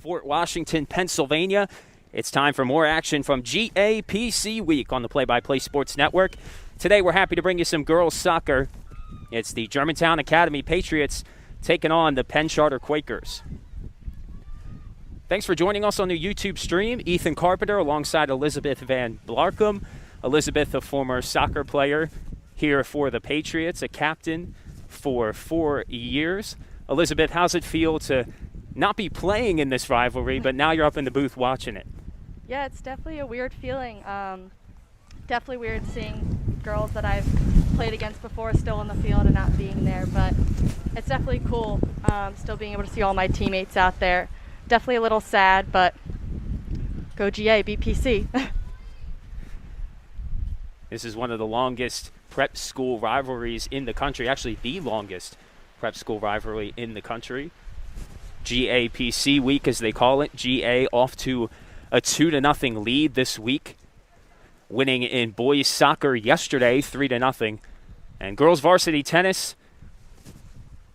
Fort Washington, Pennsylvania. It's time for more action from GAPC Week on the Play-by-Play Sports Network. Today we're happy to bring you some girls soccer. It's the Germantown Academy Patriots taking on the Penn Charter Quakers. Thanks for joining us on the YouTube stream. Ethan Carpenter alongside Elizabeth Van Blarkum. Elizabeth, a former soccer player here for the Patriots, a captain for 4 years. Elizabeth, how's it feel to not be playing in this rivalry, but now you're up in the booth watching it? Yeah, it's definitely a weird feeling. Definitely weird seeing girls that I've played against before still in the field and not being there, but it's definitely cool still being able to see all my teammates out there. Definitely a little sad, but go GA, beat PC. This is one of the longest prep school rivalries in the country, actually the longest prep school rivalry in the country. GAPC Week, as they call it. GA off to a 2-0 lead this week, winning in boys soccer yesterday 3-0. And girls varsity tennis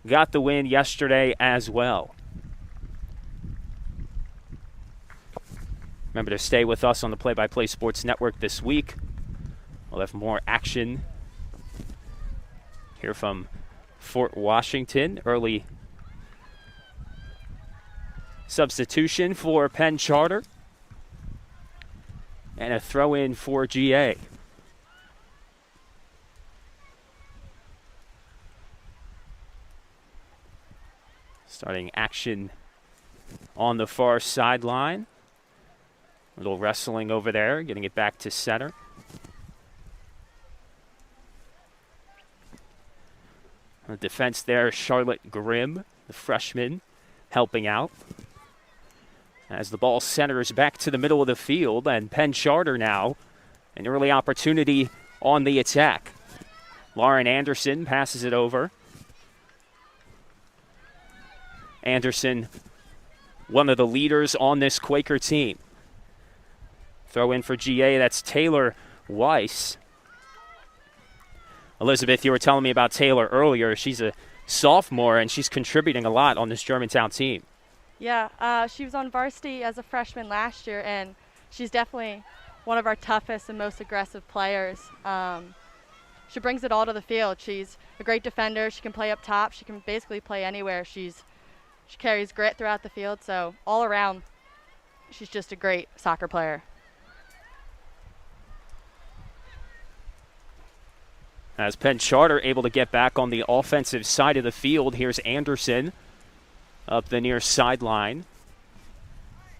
got the win yesterday as well. Remember to stay with us on the Play-by-Play Sports Network this week. We'll have more action here from Fort Washington. Early substitution for Penn Charter. And a throw-in for GA. Starting action on the far sideline. A little wrestling over there, getting it back to center. The defense there, Charlotte Grimm, the freshman, helping out. As the ball centers back to the middle of the field, and Penn Charter now, an early opportunity on the attack. Lauren Anderson passes it over. Anderson, one of the leaders on this Quaker team. Throw in for GA, that's Taylor Weiss. Elizabeth, you were telling me about Taylor earlier. She's a sophomore, and she's contributing a lot on this Germantown team. Yeah, she was on varsity as a freshman last year, and she's definitely one of our toughest and most aggressive players. She brings it all to the field. She's a great defender. She can play up top. She can basically play anywhere. She carries grit throughout the field, so all around, she's just a great soccer player. As Penn Charter able to get back on the offensive side of the field, here's Anderson up the near sideline,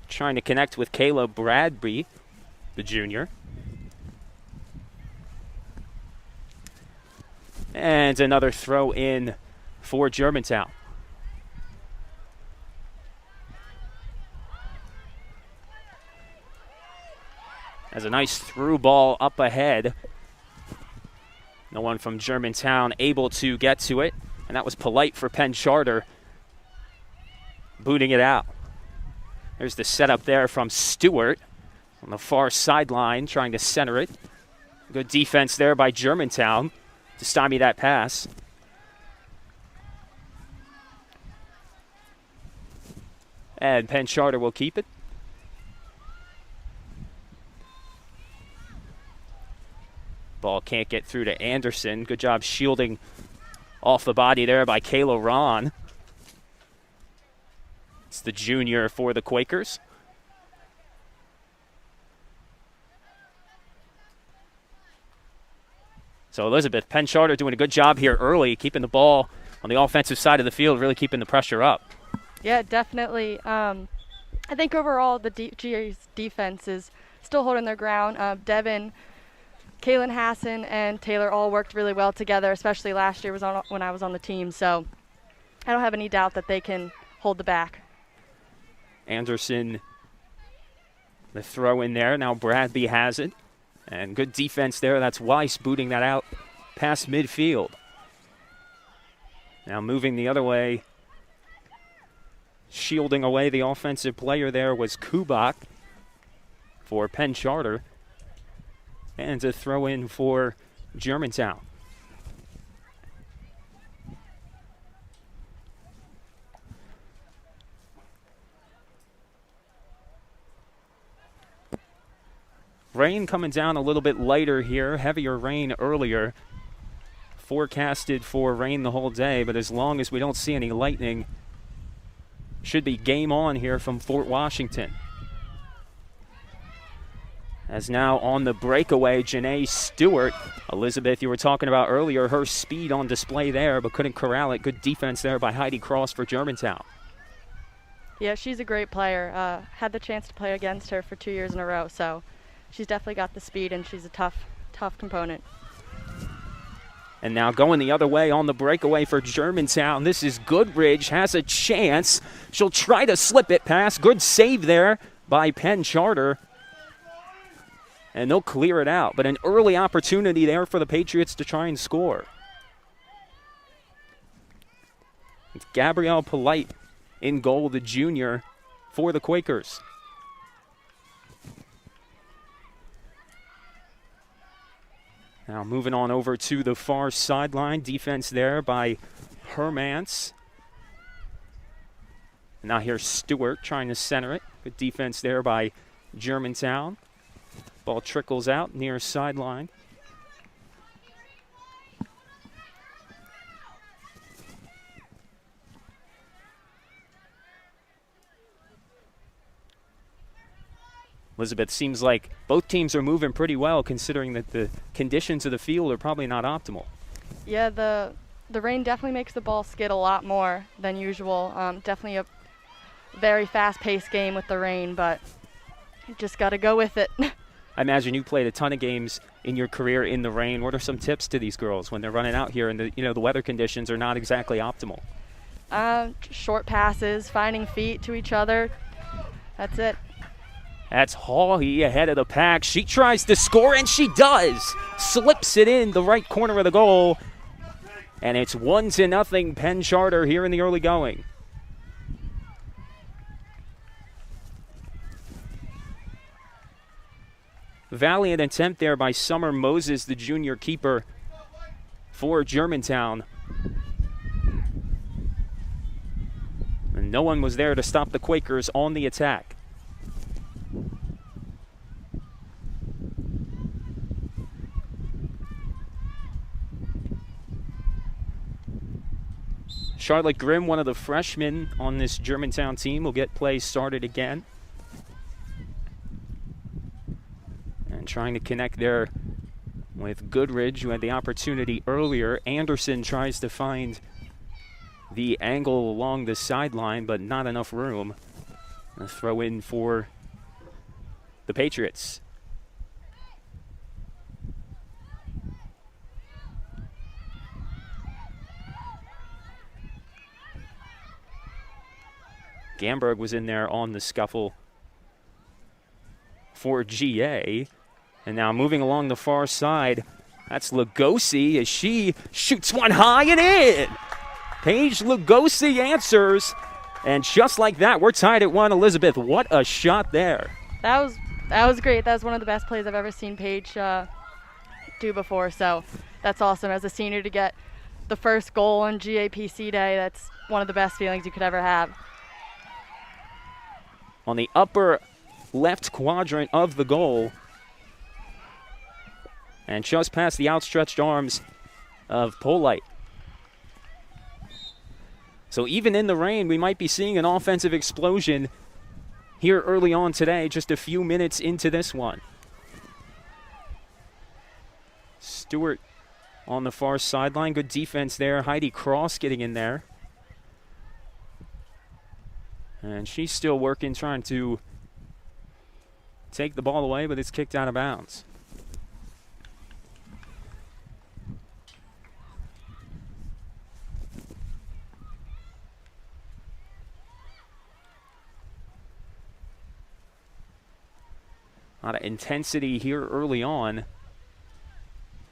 trying to connect with Kayla Bradby, the junior. And another throw in for Germantown. As a nice through ball up ahead. No one from Germantown able to get to it, and that was polite for Penn Charter, booting it out. There's the setup there from Stewart on the far sideline, trying to center it. Good defense there by Germantown to stymie that pass. And Penn Charter will keep it. Ball can't get through to Anderson. Good job shielding off the body there by Kayla Ron. It's the junior for the Quakers. So Elizabeth, Penn Charter doing a good job here early, keeping the ball on the offensive side of the field, really keeping the pressure up. Yeah, definitely. I think overall the GA's defense is still holding their ground. Devin, Kaylin Hassan, and Taylor all worked really well together, especially last year when I was on the team. So I don't have any doubt that they can hold the back. Anderson, the throw in there. Now Bradby has it. And good defense there. That's Weiss booting that out past midfield. Now moving the other way. Shielding away the offensive player there was Kubak for Penn Charter. And a throw in for Germantown. Rain coming down a little bit lighter here, heavier rain earlier. Forecasted for rain the whole day, but as long as we don't see any lightning, should be game on here from Fort Washington. As now on the breakaway, Janae Stewart. Elizabeth, you were talking about earlier, her speed on display there, but couldn't corral it. Good defense there by Heidi Cross for Germantown. Yeah, she's a great player. Had the chance to play against her for 2 years in a row, so she's definitely got the speed, and she's a tough component. And now going the other way on the breakaway for Germantown. This is Goodridge, has a chance. She'll try to slip it past. Good save there by Penn Charter. And they'll clear it out. But an early opportunity there for the Patriots to try and score. It's Gabrielle Polite in goal, the junior, for the Quakers. Now moving on over to the far sideline. Defense there by Hermance. Now here's Stewart trying to center it. Good defense there by Germantown. Ball trickles out near sideline. Elizabeth, seems like both teams are moving pretty well considering that the conditions of the field are probably not optimal. Yeah, the rain definitely makes the ball skid a lot more than usual. Definitely a very fast-paced game with the rain, but you just got to go with it. I imagine you played a ton of games in your career in the rain. What are some tips to these girls when they're running out here and the weather conditions are not exactly optimal? Short passes, finding feet to each other. That's it. That's Hawley ahead of the pack. She tries to score, and she does. Slips it in the right corner of the goal. And it's 1-0 Penn Charter here in the early going. Valiant attempt there by Summer Moses, the junior keeper for Germantown. And no one was there to stop the Quakers on the attack. Charlotte Grimm, one of the freshmen on this Germantown team, will get play started again. And trying to connect there with Goodridge, who had the opportunity earlier. Anderson tries to find the angle along the sideline, but not enough room. A throw in for the Patriots. Gamberg was in there on the scuffle for GA. And now moving along the far side, that's Lugosi as she shoots one high and in. Paige Lugosi answers. And just like that, we're tied at 1. Elizabeth, what a shot there. That was great. That was one of the best plays I've ever seen Paige do before. So that's awesome. As a senior to get the first goal on GAPC Day, that's one of the best feelings you could ever have. On the upper left quadrant of the goal. And just past the outstretched arms of Polite. So even in the rain, we might be seeing an offensive explosion here early on today, just a few minutes into this one. Stewart on the far sideline. Good defense there. Heidi Cross getting in there. And she's still working, trying to take the ball away, but it's kicked out of bounds. A lot of intensity here early on.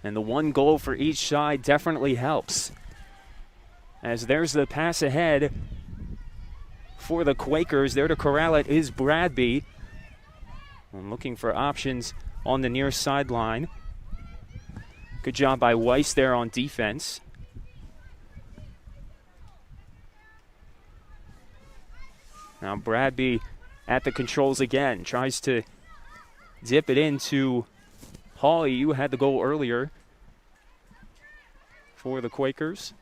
And the one goal for each side definitely helps. As there's the pass ahead for the Quakers. There to corral it is Bradby. And looking for options on the near sideline. Good job by Weiss there on defense. Now Bradby at the controls again. Tries to dip it into Hawley, who had the goal earlier for the Quakers.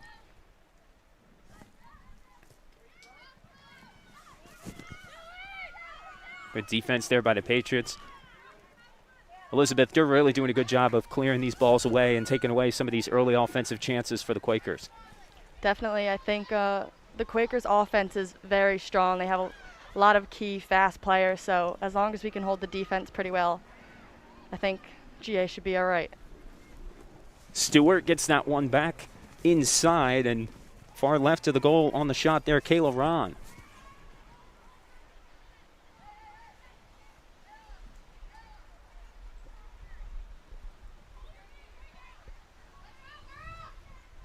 Good defense there by the Patriots. Elizabeth, they're really doing a good job of clearing these balls away and taking away some of these early offensive chances for the Quakers. Definitely. I think the Quakers' offense is very strong. They have a lot of key fast players, so as long as we can hold the defense pretty well, I think GA should be all right. Stewart gets that one back inside and far left of the goal on the shot there, Kayla Ron.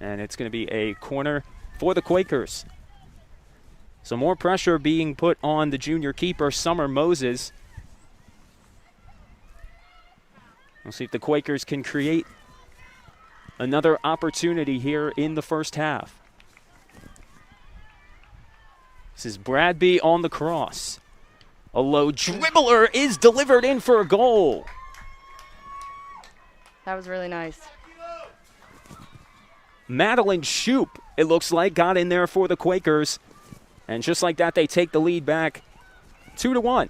And it's going to be a corner for the Quakers. So more pressure being put on the junior keeper, Summer Moses. We'll see if the Quakers can create another opportunity here in the first half. This is Bradby on the cross. A low dribbler is delivered in for a goal. That was really nice. Madeline Shoup, it looks like, got in there for the Quakers. And just like that, they take the lead back 2-1.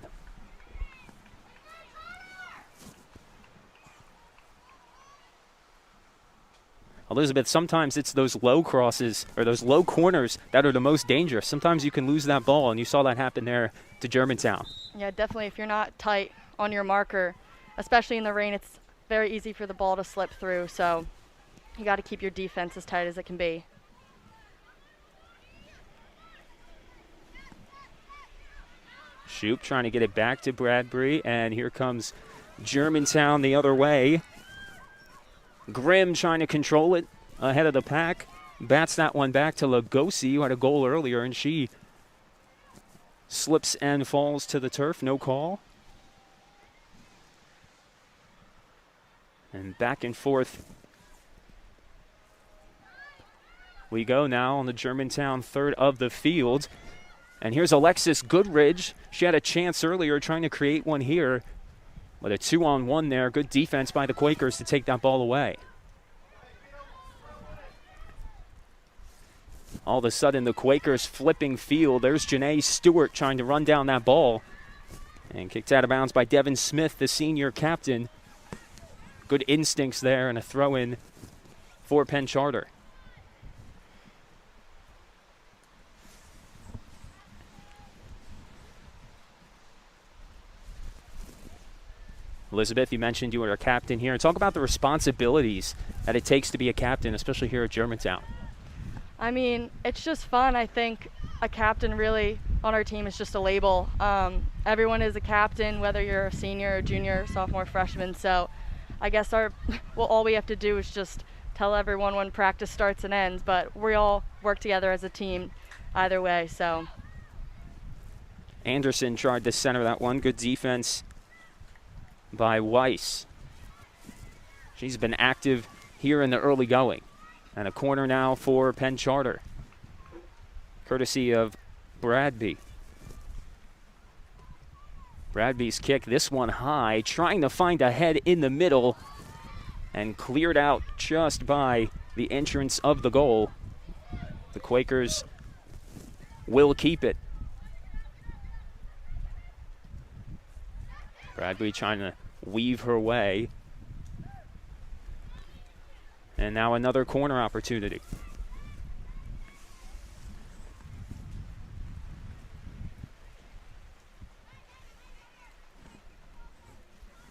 Elizabeth, sometimes it's those low crosses or those low corners that are the most dangerous. Sometimes you can lose that ball, and you saw that happen there to Germantown. Yeah, definitely. If you're not tight on your marker, especially in the rain, it's very easy for the ball to slip through. So you got to keep your defense as tight as it can be. Shoup trying to get it back to Bradbury, and here comes Germantown the other way. Grimm trying to control it ahead of the pack. Bats that one back to Lugosi, who had a goal earlier, and she slips and falls to the turf. No call. And back and forth we go now on the Germantown third of the field. And here's Alexis Goodridge. She had a chance earlier trying to create one here. With a 2-on-1 there. Good defense by the Quakers to take that ball away. All of a sudden, the Quakers flipping field. There's Janae Stewart trying to run down that ball. And kicked out of bounds by Devin Smith, the senior captain. Good instincts there and a throw-in for Penn Charter. Elizabeth, you mentioned you were a captain here. Talk about the responsibilities that it takes to be a captain, especially here at Germantown. I mean, it's just fun. I think a captain really on our team is just a label. Everyone is a captain, whether you're a senior, junior, sophomore, freshman. So I guess all we have to do is just tell everyone when practice starts and ends. But we all work together as a team either way. So Anderson tried to center that one. Good defense by Weiss. She's been active here in the early going. And a corner now for Penn Charter, courtesy of Bradby. Bradby's kick, this one high, trying to find a head in the middle, and cleared out just by the entrance of the goal. The Quakers will keep it. Bradby trying to weave her way. And now another corner opportunity.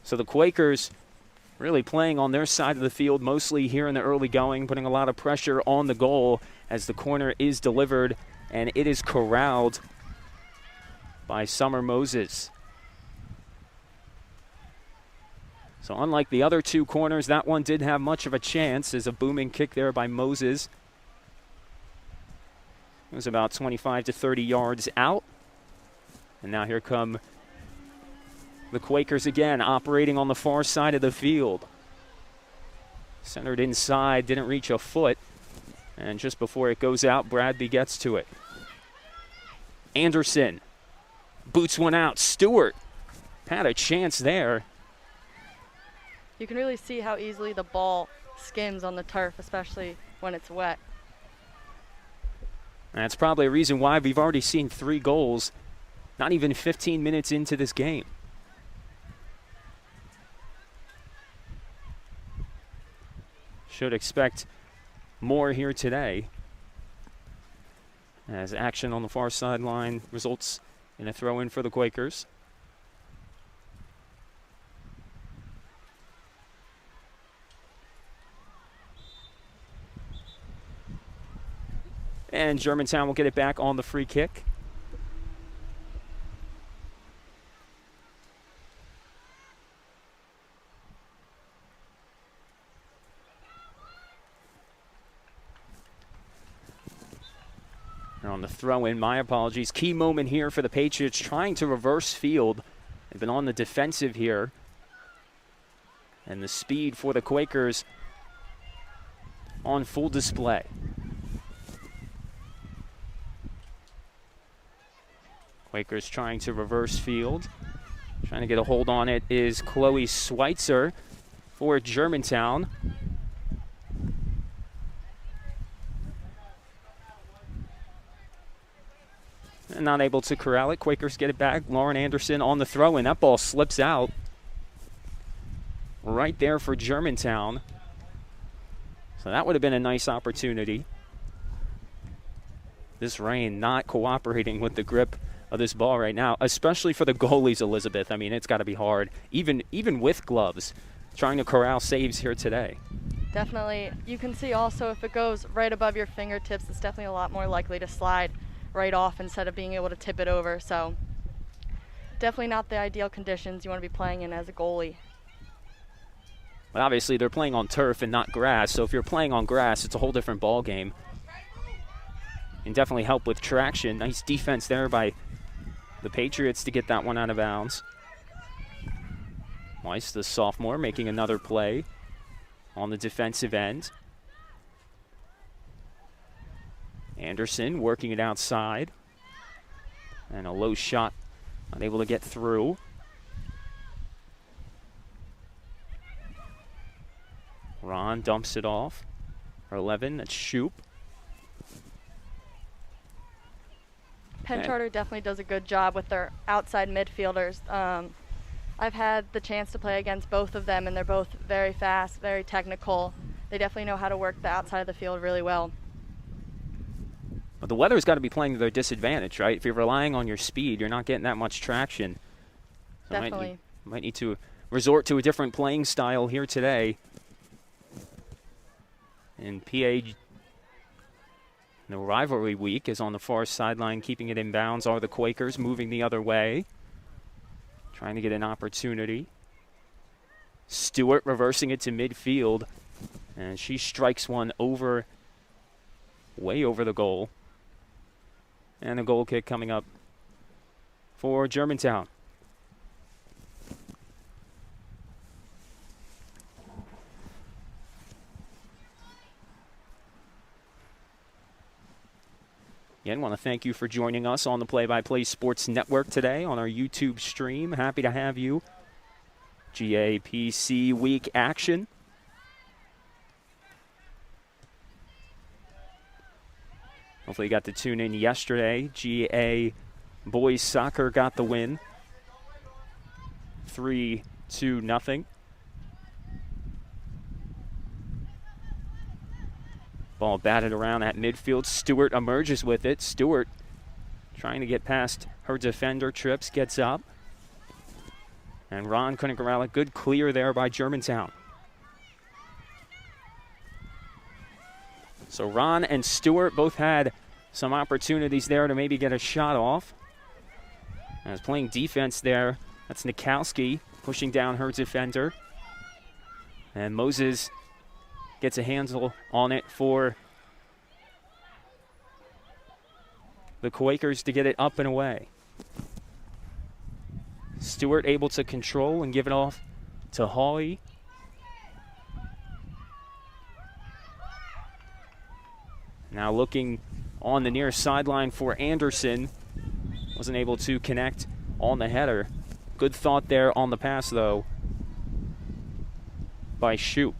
So the Quakers really playing on their side of the field, mostly here in the early going, putting a lot of pressure on the goal as the corner is delivered, and it is corralled by Summer Moses. So unlike the other two corners, that one did have much of a chance as a booming kick there by Moses. It was about 25 to 30 yards out. And now here come the Quakers again, operating on the far side of the field. Centered inside, didn't reach a foot. And just before it goes out, Bradby gets to it. Anderson boots one out. Stewart had a chance there. You can really see how easily the ball skims on the turf, especially when it's wet. That's probably a reason why we've already seen 3 goals, not even 15 minutes into this game. Should expect more here today, as action on the far sideline results in a throw-in for the Quakers. And Germantown will get it back on the free kick. And on the throw-in, my apologies. Key moment here for the Patriots, trying to reverse field. They've been on the defensive here. And the speed for the Quakers on full display. Quakers trying to reverse field. Trying to get a hold on it is Chloe Schweitzer for Germantown. And not able to corral it. Quakers get it back. Lauren Anderson on the throw-in. That ball slips out. Right there for Germantown. So that would have been a nice opportunity. This rain not cooperating with the grip of this ball right now, especially for the goalies, Elizabeth. I mean, it's got to be hard, even with gloves, trying to corral saves here today. Definitely. You can see also if it goes right above your fingertips, it's definitely a lot more likely to slide right off instead of being able to tip it over. So definitely not the ideal conditions you want to be playing in as a goalie. But obviously they're playing on turf and not grass, so if you're playing on grass, it's a whole different ball game. And definitely help with traction. Nice defense there by the Patriots to get that one out of bounds. Weiss, the sophomore, making another play on the defensive end. Anderson working it outside. And a low shot, unable to get through. Ron dumps it off. Her 11, that's Shoup. Penn Charter definitely does a good job with their outside midfielders. I've had the chance to play against both of them, and they're both very fast, very technical. They definitely know how to work the outside of the field really well. But the weather's got to be playing to their disadvantage, right? If you're relying on your speed, you're not getting that much traction. So Definitely. Might need to resort to a different playing style here today. And PA, the rivalry week, is on the far sideline, keeping it in bounds are the Quakers, moving the other way. Trying to get an opportunity. Stewart reversing it to midfield. And she strikes one over, way over the goal. And a goal kick coming up for Germantown. Again, want to thank you for joining us on the Play-by-Play Sports Network today on our YouTube stream. Happy to have you. GAPC week action. Hopefully you got to tune in yesterday. GA boys soccer got the win. 3-0. Ball batted around at midfield. Stewart emerges with it. Stewart trying to get past her defender. Trips, gets up. And Ron couldn't corral it. Good clear there by Germantown. So Ron and Stewart both had some opportunities there to maybe get a shot off. As playing defense there, that's Nikowski pushing down her defender. And Moses gets a handle on it for the Quakers to get it up and away. Stewart able to control and give it off to Hawley. Now looking on the near sideline for Anderson. Wasn't able to connect on the header. Good thought there on the pass, though. by Shoup.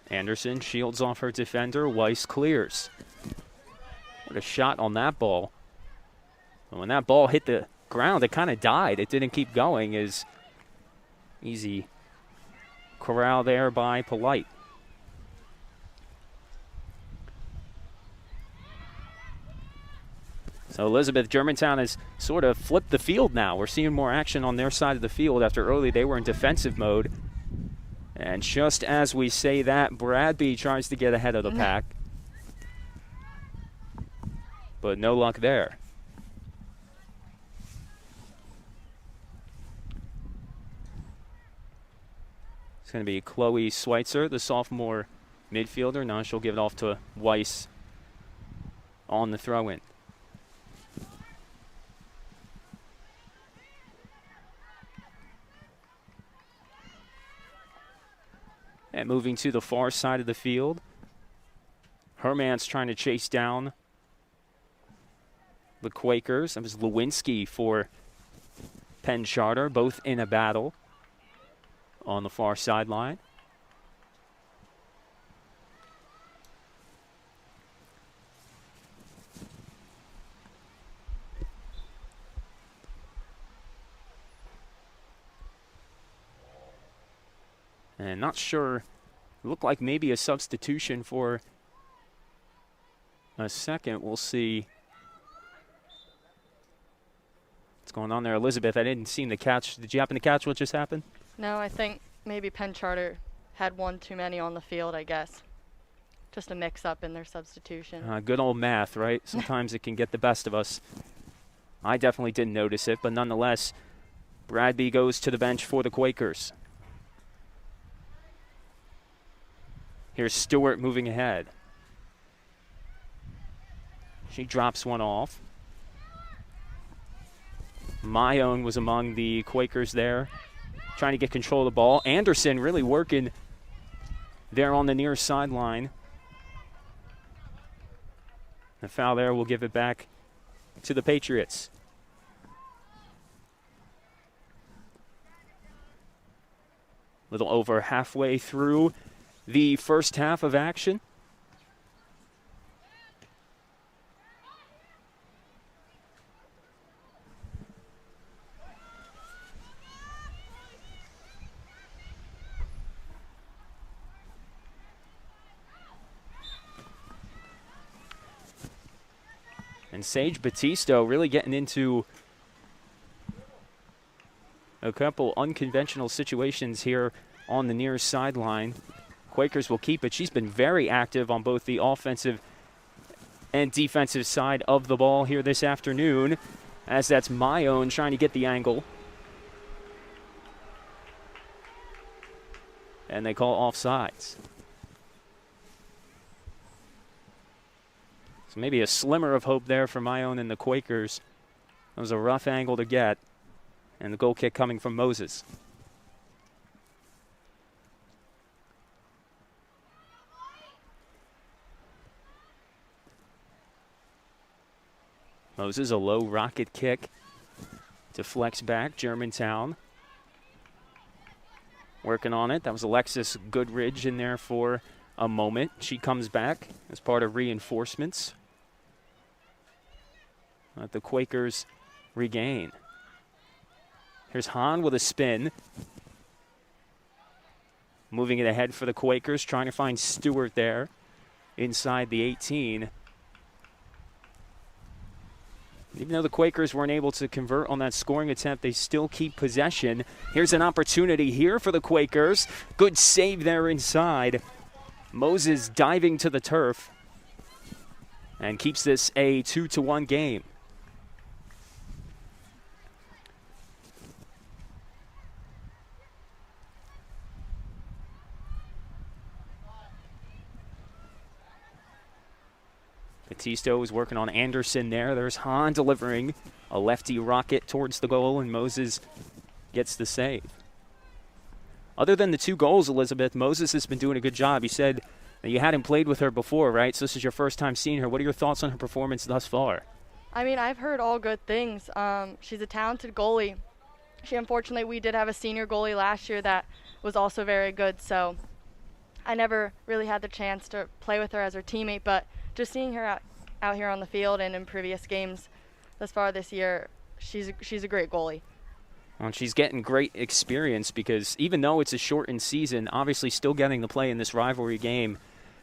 Anderson shields off her defender. Weiss clears. What a shot on that ball. And when that ball hit the ground, it kind of died. It didn't keep going. As easy corral there by Polite. So Elizabeth, Germantown has sort of flipped the field now. We're seeing more action on their side of the field after early they were in defensive mode. And just as we say that, Bradby tries to get ahead of the pack. But no luck there. It's going to be Chloe Schweitzer, the sophomore midfielder. Now she'll give it off to Weiss on the throw-in. And moving to the far side of the field, Herman's trying to chase down the Quakers. That was Lewinsky for Penn Charter, both in a battle on the far sideline. And not sure, it looked like maybe a substitution for a second. We'll see what's going on there. Elizabeth, I didn't seem to catch. Did you happen to catch what just happened? No, I think maybe Penn Charter had one too many on the field, I guess. Just a mix-up in their substitution. Good old math, right? Sometimes it can get the best of us. I definitely didn't notice it, but nonetheless, Bradby goes to the bench for the Quakers. Here's Stewart moving ahead. She drops one off. Mayone was among the Quakers there, trying to get control of the ball. Anderson really working there on the near sideline. The foul there will give it back to the Patriots. Little over halfway through the first half of action. And Sage Battisto really getting into a couple unconventional situations here on the near sideline. Quakers will keep it. She's been very active on both the offensive and defensive side of the ball here this afternoon, as that's Mayone trying to get the angle. And they call offsides. So maybe a slimmer of hope there for Mayone and the Quakers. That was a rough angle to get. And the goal kick coming from Moses. Moses, a low rocket kick to flex back. Germantown working on it. That was Alexis Goodridge in there for a moment. She comes back as part of reinforcements. Let the Quakers regain. Here's Hahn with a spin. Moving it ahead for the Quakers, trying to find Stewart there inside the 18. Even though the Quakers weren't able to convert on that scoring attempt, they still keep possession. Here's an opportunity here for the Quakers. Good save there inside. Moses diving to the turf and keeps this a 2-1 game. Battisto is working on Anderson there. There's Hahn delivering a lefty rocket towards the goal, and Moses gets the save. other than the 2 goals, Elizabeth, Moses has been doing a good job. You said that you hadn't played with her before, right? So this is your first time seeing her. What are your thoughts on her performance thus far? I mean, I've heard all good things. She's a talented goalie. Unfortunately, we did have a senior goalie last year that was also very good, so I never really had the chance to play with her as her teammate, but just seeing her out here on the field and in previous games thus far this year, she's a great goalie. Well, she's getting great experience because even though it's a shortened season, obviously still getting to play in this rivalry game.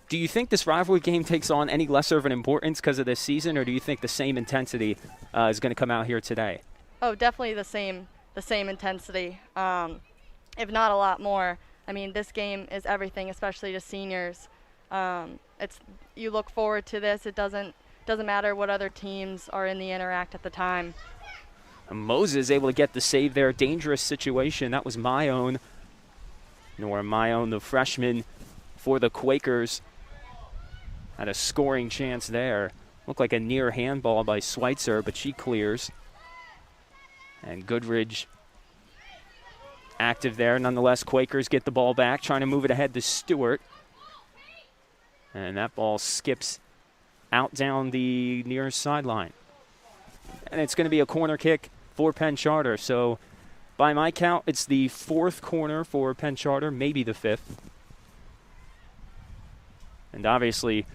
Do you think this rivalry game takes on any lesser of an importance because of this season, or do you think the same intensity is going to come out here today? Oh, definitely the same intensity, if not a lot more. I mean, this game is everything, especially to seniors. You look forward to this. It doesn't matter what other teams are in the interact at the time. Moses able to get the save there. Dangerous situation. That was Mayon. Nora Mayon, the freshman for the Quakers, had a scoring chance there. Looked like a near handball by Schweitzer, but she clears. And Goodridge active there. Nonetheless, Quakers get the ball back, trying to move it ahead to Stewart. And that ball skips out down the near sideline. And it's going to be a corner kick for Penn Charter. So by my count, it's the 4th corner for Penn Charter, maybe the 5th. And obviously,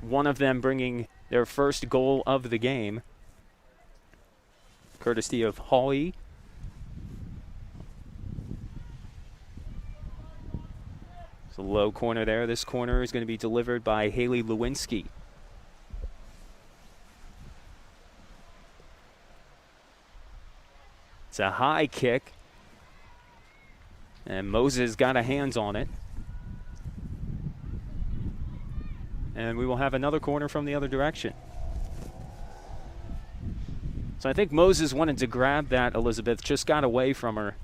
one of them bringing their first goal of the game, courtesy of Hawley. It's a low corner there. This corner is going to be delivered by Haley Lewinsky. It's a high kick, and Moses got a hands on it. And we will have another corner from the other direction. So I think Moses wanted to grab that, Elizabeth, just got away from her.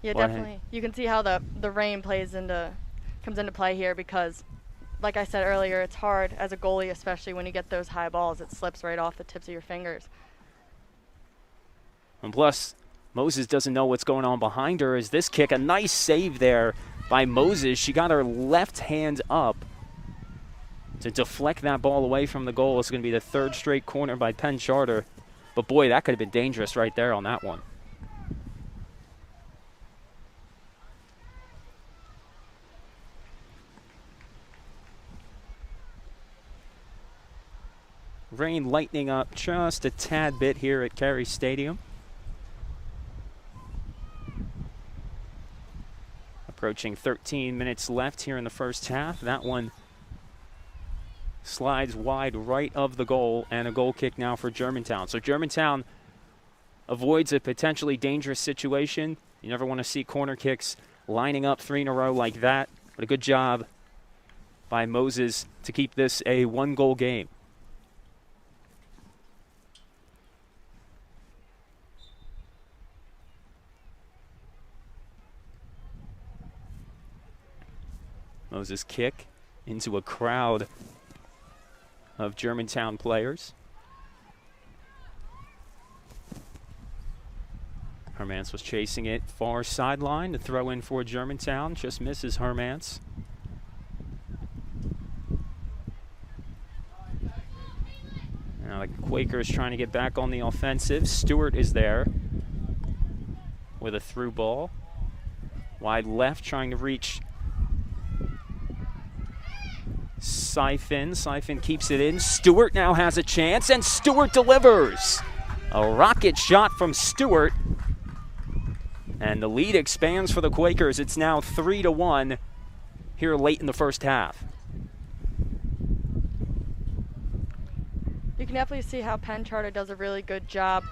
Yeah, definitely. You can see how the rain comes into play here because, like I said earlier, it's hard as a goalie, especially when you get those high balls. It slips right off the tips of your fingers. And plus, Moses doesn't know what's going on behind her. Is this kick a nice save there by Moses? She got her left hand up to deflect that ball away from the goal. It's going to be the 3rd straight corner by Penn Charter. But boy, that could have been dangerous right there on that one. Rain lightening up just a tad bit here at Carey Stadium. Approaching 13 minutes left here in the first half. That one slides wide right of the goal, and a goal kick now for Germantown. So Germantown avoids a potentially dangerous situation. You never want to see corner kicks lining up 3 in a row like that. But a good job by Moses to keep this a 1-goal game. Moses kick into a crowd of Germantown players. Hermance was chasing it far sideline to throw in for Germantown. Just misses Hermance. Now the Quakers trying to get back on the offensive. Stewart is there with a through ball. Wide left, trying to reach Siphon. Siphon keeps it in. Stewart now has a chance, and Stewart delivers. A rocket shot from Stewart. And the lead expands for the Quakers. It's now 3-1 here late in the first half. You can definitely see how Penn Charter does a really good job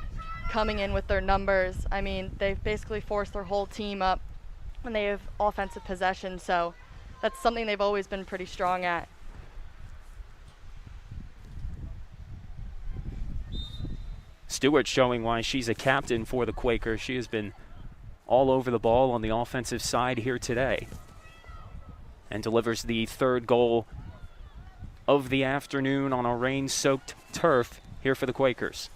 coming in with their numbers. I mean, they've basically forced their whole team up when they have offensive possession, so that's something they've always been pretty strong at. Stewart showing why she's a captain for the Quakers. She has been all over the ball on the offensive side here today, and delivers the 3rd goal of the afternoon on a rain-soaked turf here for the Quakers.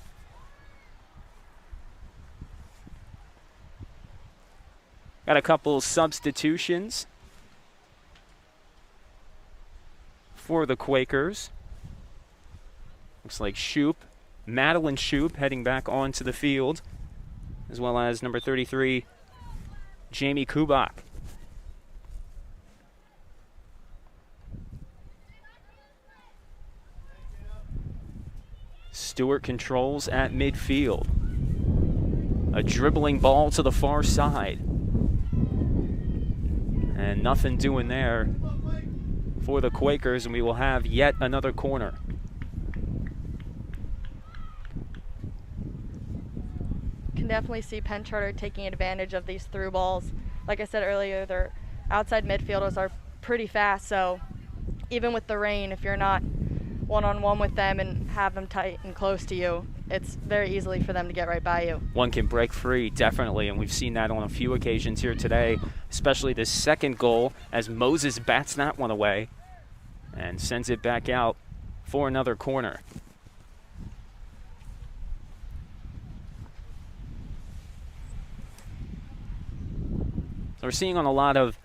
Got a couple substitutions for the Quakers. Looks like Madeline Shoup heading back onto the field, as well as number 33, Jamie Kubak. Stewart controls at midfield. A dribbling ball to the far side. And nothing doing there for the Quakers, and we will have yet another corner. Can definitely see Penn Charter taking advantage of these through balls. Like I said earlier, their outside midfielders are pretty fast, so even with the rain, if you're not one-on-one with them and have them tight and close to you, it's very easily for them to get right by you. One can break free, definitely, and we've seen that on a few occasions here today, especially this second goal as Moses bats that one away and sends it back out for another corner. So we're seeing on a lot of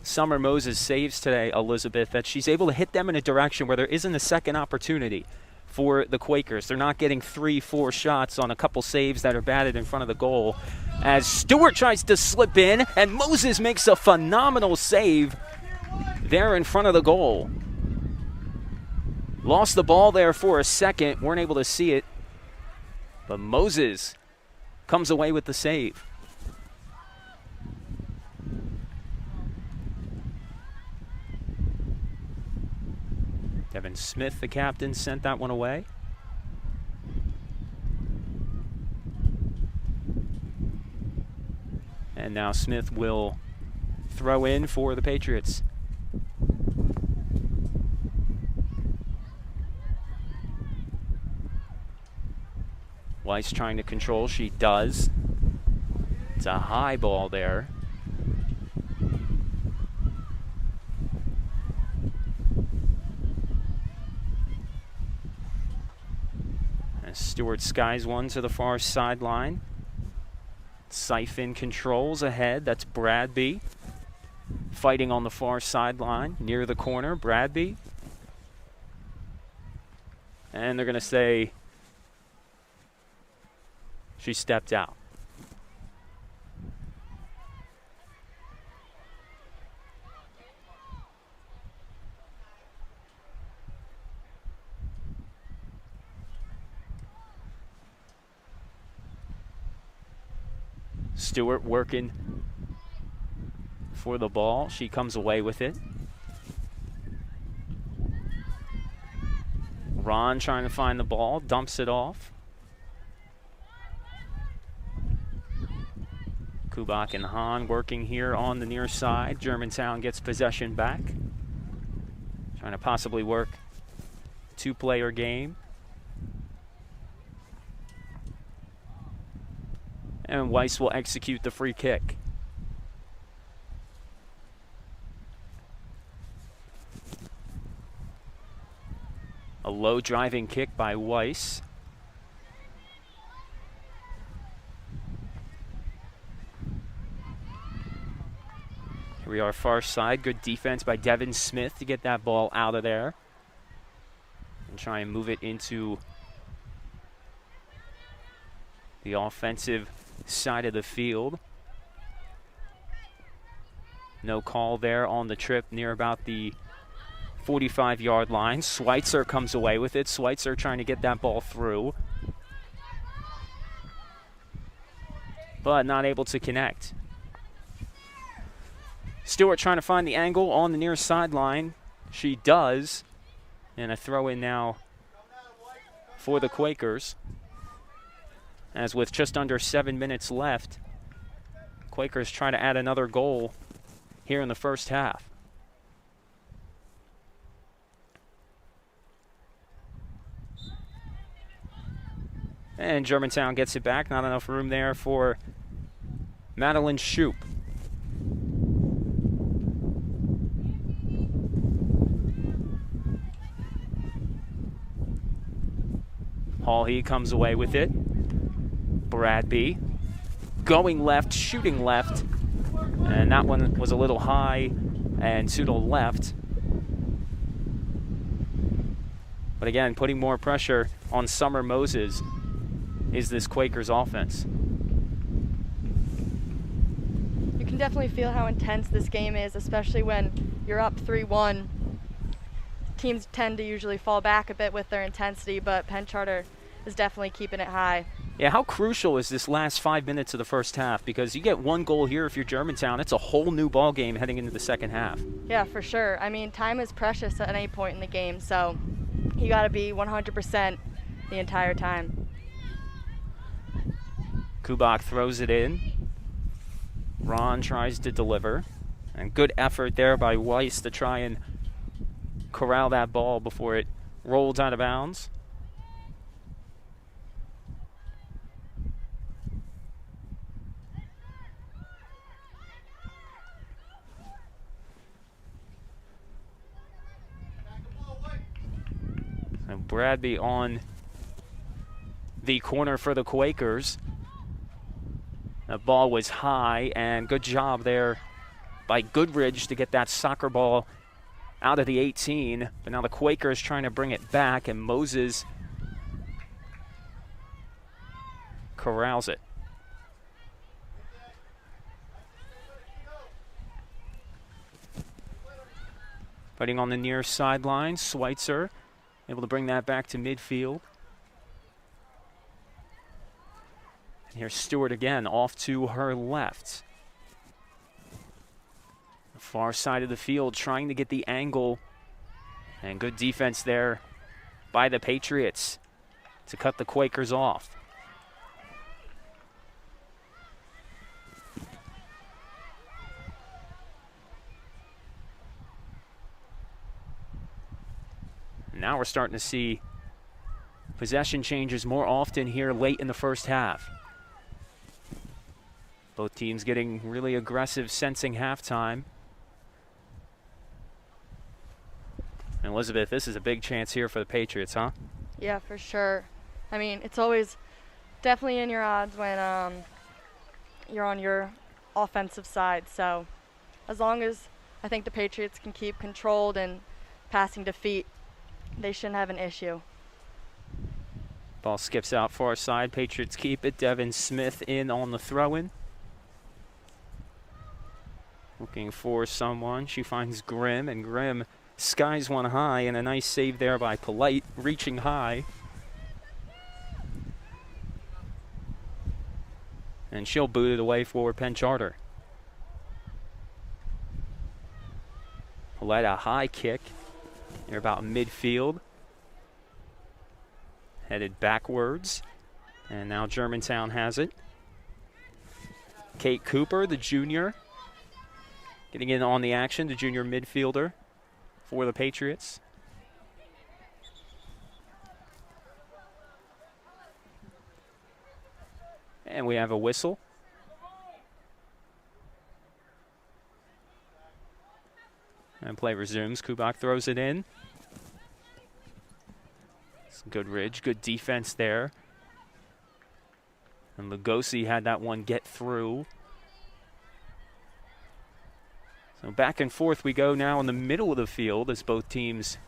Summer Moses saves today, Elizabeth, that she's able to hit them in a direction where there isn't a second opportunity for the Quakers. They're not getting 3-4 shots on a couple saves that are batted in front of the goal. As Stewart tries to slip in, and Moses makes a phenomenal save there in front of the goal. Lost the ball there for a second, weren't able to see it, but Moses comes away with the save. Devin Smith, the captain, sent that one away. And now Smith will throw in for the Patriots. Weiss trying to control. She does. It's a high ball there. Stewart skies one to the far sideline. Siphon controls ahead. That's Bradby. Fighting on the far sideline near the corner. Bradby. And they're going to say she stepped out. Stewart working for the ball. She comes away with it. Ron trying to find the ball, dumps it off. Kubak and Hahn working here on the near side. Germantown gets possession back. Trying to possibly work two-player game. And Weiss will execute the free kick. A low driving kick by Weiss. Here we are far side. Good defense by Devin Smith to get that ball out of there. And try and move it into the offensive side of the field. No call there on the trip near about the 45-yard line. Schweitzer comes away with it. Schweitzer trying to get that ball through, but not able to connect. Stewart trying to find the angle on the near sideline. She does. And a throw in now for the Quakers. As with just under 7 minutes left, Quakers try to add another goal here in the first half. And Germantown gets it back. Not enough room there for Madeline Shoup. Hall-He comes away with it. Bradby going left, shooting left. And that one was a little high and to the left. But again, putting more pressure on Summer Moses is this Quakers offense. You can definitely feel how intense this game is, especially when you're up 3-1. Teams tend to usually fall back a bit with their intensity, but Penn Charter is definitely keeping it high. Yeah, how crucial is this last 5 minutes of the first half? Because you get one goal here if you're Germantown, it's a whole new ball game heading into the second half. Yeah, for sure. I mean, time is precious at any point in the game, so you got to be 100% the entire time. Kubak throws it in. Ron tries to deliver. And good effort there by Weiss to try and corral that ball before it rolled out of bounds. And Bradby on the corner for the Quakers. That ball was high, and good job there by Goodridge to get that soccer ball out of the 18. But now the Quakers trying to bring it back, and Moses corrals it. Fighting on the near sideline, Schweitzer able to bring that back to midfield. And here's Stewart again, off to her left. The far side of the field, trying to get the angle. And good defense there by the Patriots to cut the Quakers off. Now we're starting to see possession changes more often here late in the first half. Both teams getting really aggressive, sensing halftime. And Elizabeth, this is a big chance here for the Patriots, huh? Yeah, for sure. I mean, it's always definitely in your odds when you're on your offensive side. So as long as I think the Patriots can keep controlled and passing to feet, they shouldn't have an issue. Ball skips out far side. Patriots keep it. Devin Smith in on the throw-in. Looking for someone. She finds Grimm, and Grimm skies one high, and a nice save there by Polite, reaching high. And she'll boot it away for Penn Charter. Polite, a high kick. They're about midfield. Headed backwards. And now Germantown has it. Kate Cooper, the junior, getting in on the action, the junior midfielder for the Patriots. And we have a whistle. And play resumes. Kubak throws it in. Goodridge, good defense there. And Lugosi had that one get through. So back and forth we go now in the middle of the field as both teams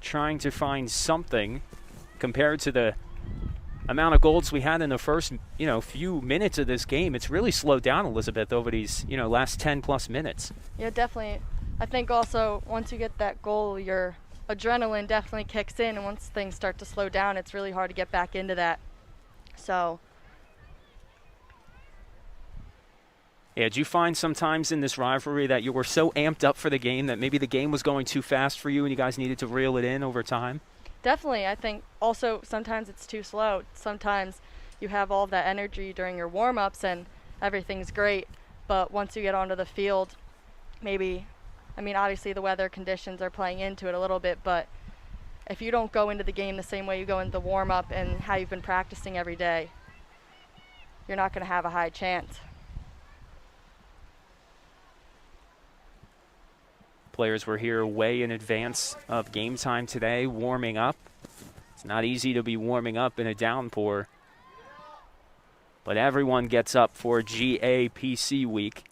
trying to find something compared to the amount of goals we had in the first, few minutes of this game. It's really slowed down, Elizabeth, over these, last 10-plus minutes. Yeah, definitely. I think also once you get that goal, your adrenaline definitely kicks in, and once things start to slow down, it's really hard to get back into that. So yeah, did you find sometimes in this rivalry that you were so amped up for the game that maybe the game was going too fast for you and you guys needed to reel it in over time? Definitely. I think also sometimes it's too slow. Sometimes you have all of that energy during your warm-ups and everything's great, but once you get onto the field, obviously the weather conditions are playing into it a little bit, but if you don't go into the game the same way you go into the warm-up and how you've been practicing every day, you're not going to have a high chance. Players were here way in advance of game time today, warming up. It's not easy to be warming up in a downpour, But everyone gets up for GAPC week.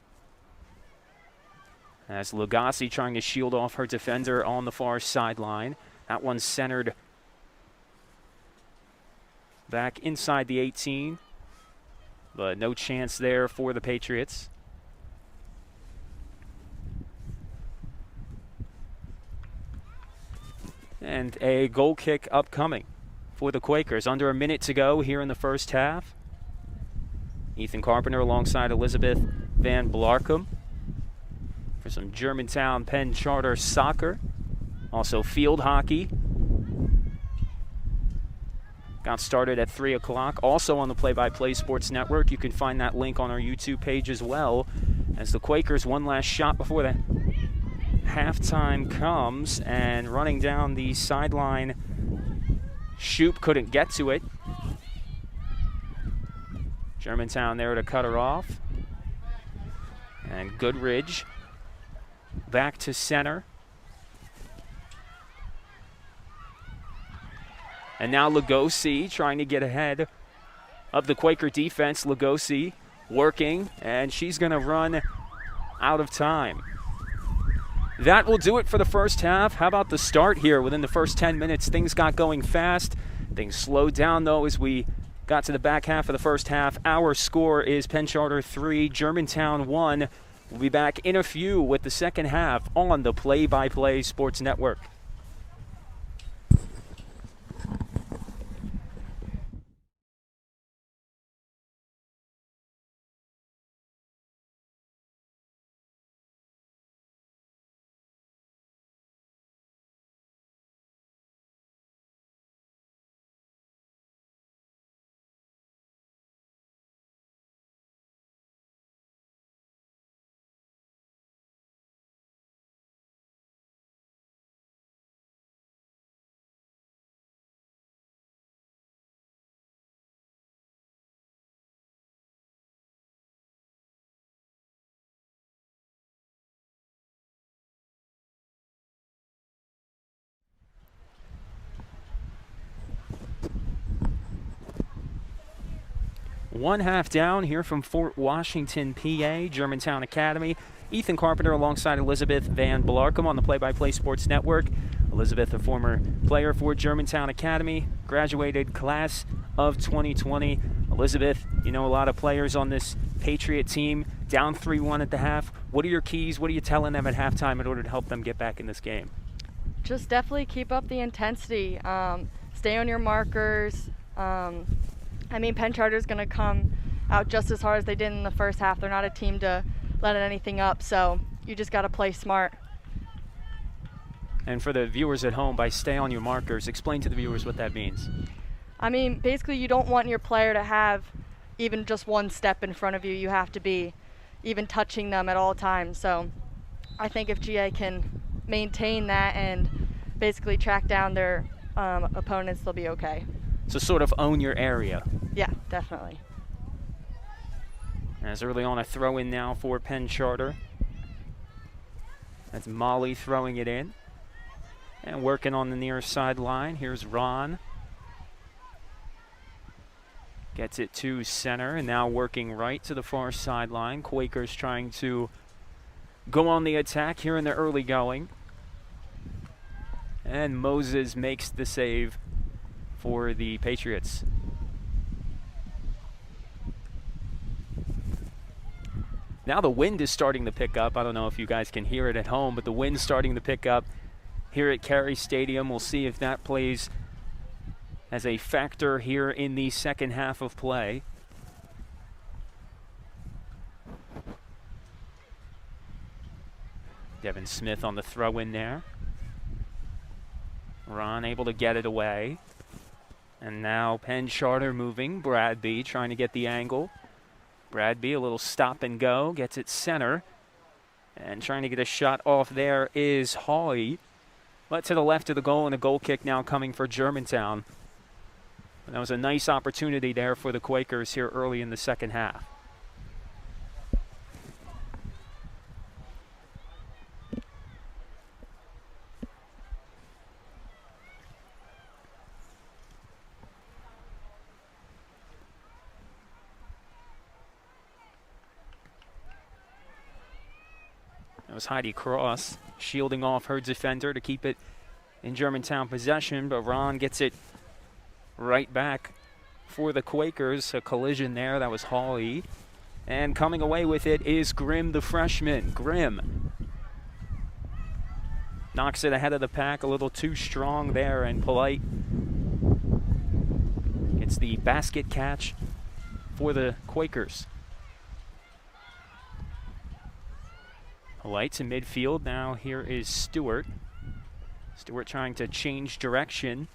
As Lagasse trying to shield off her defender on the far sideline. That one's centered back inside the 18. But no chance there for the Patriots. And a goal kick upcoming for the Quakers. Under a minute to go here in the first half. Ethan Carpenter alongside Elizabeth Van Blarkum for some Germantown Penn Charter soccer. Also field hockey. Got started at 3 o'clock. Also on the Play-by-Play Sports Network. You can find that link on our YouTube page as well. As the Quakers, one last shot before the halftime comes. And running down the sideline, Shoup couldn't get to it. Germantown there to cut her off. And Goodridge back to center. And now Lagasse trying to get ahead of the Quaker defense. Lagasse working, and she's going to run out of time. That will do it for the first half. How about the start here? Within the first 10 minutes, things got going fast. Things slowed down, though, as we got to the back half of the first half. Our score is Penn Charter 3, Germantown 1. We'll be back in a few with the second half on the Play-by-Play Sports Network. One half down here from Fort Washington, PA, Germantown Academy. Ethan Carpenter alongside Elizabeth Van Blarkum on the Play-by-Play Sports Network. Elizabeth, a former player for Germantown Academy, graduated class of 2020. Elizabeth, you know a lot of players on this Patriot team, down 3-1 at the half. What are your keys? What are you telling them at halftime in order to help them get back in this game? Just definitely keep up the intensity. Stay on your markers. I mean, Penn Charter's going to come out just as hard as they did in the first half. They're not a team to let anything up, so you just got to play smart. And for the viewers at home, by stay on your markers, explain to the viewers what that means. I mean, basically you don't want your player to have even just one step in front of you. You have to be even touching them at all times. So I think if GA can maintain that and basically track down their opponents, they'll be okay. So sort of own your area. Yeah, definitely. As early on, a throw in now for Penn Charter. That's Molly throwing it in. And working on the near sideline. Here's Ron. Gets it to center, and now working right to the far sideline. Quakers trying to go on the attack here in the early going. And Moses makes the save for the Patriots. Now the wind is starting to pick up. I don't know if you guys can hear it at home, but the wind's starting to pick up here at Carey Stadium. We'll see if that plays as a factor here in the second half of play. Devin Smith on the throw in there. Ron able to get it away. And now Penn Charter moving. Bradby trying to get the angle. Bradby, a little stop and go, gets it center. And trying to get a shot off there is Hawley. But to the left of the goal, and a goal kick now coming for Germantown. And that was a nice opportunity there for the Quakers here early in the second half. was Heidi Cross shielding off her defender to keep it in Germantown possession, but Ron gets it right back for the Quakers. A collision there. That was Hawley. And coming away with it is Grimm, the freshman. Grimm knocks it ahead of the pack, a little too strong there, and Polite gets the basket catch for the Quakers. Polite's in midfield. Now here is Stewart. Stewart trying to change direction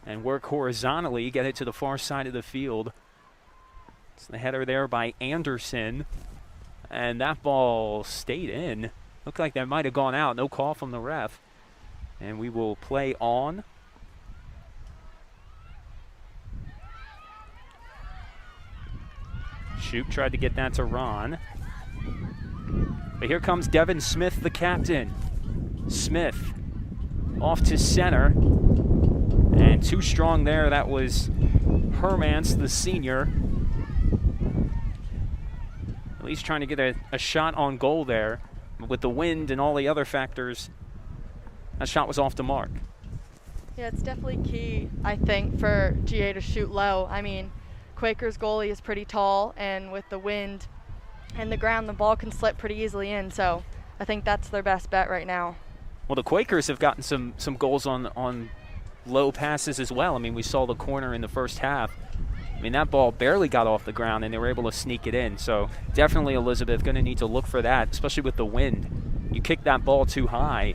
and work horizontally, get it to the far side of the field. It's the header there by Anderson. And that ball stayed in. Looked like that might have gone out. No call from the ref. And we will play on. Shoup tried to get that to Ron. But here comes Devin Smith, the captain. Smith off to center. And too strong there. That was Hermance, the senior. At least trying to get a shot on goal there. But with the wind and all the other factors, that shot was off the mark. Yeah, it's definitely key, I think, for GA to shoot low. I mean, Quakers goalie is pretty tall, and with the wind and the ground, the ball can slip pretty easily in. So I think that's their best bet right now. Well, the Quakers have gotten some goals on low passes as well. I mean, we saw the corner in the first half. I mean, that ball barely got off the ground, and they were able to sneak it in. So definitely Elizabeth going to need to look for that, especially with the wind. You kick that ball too high,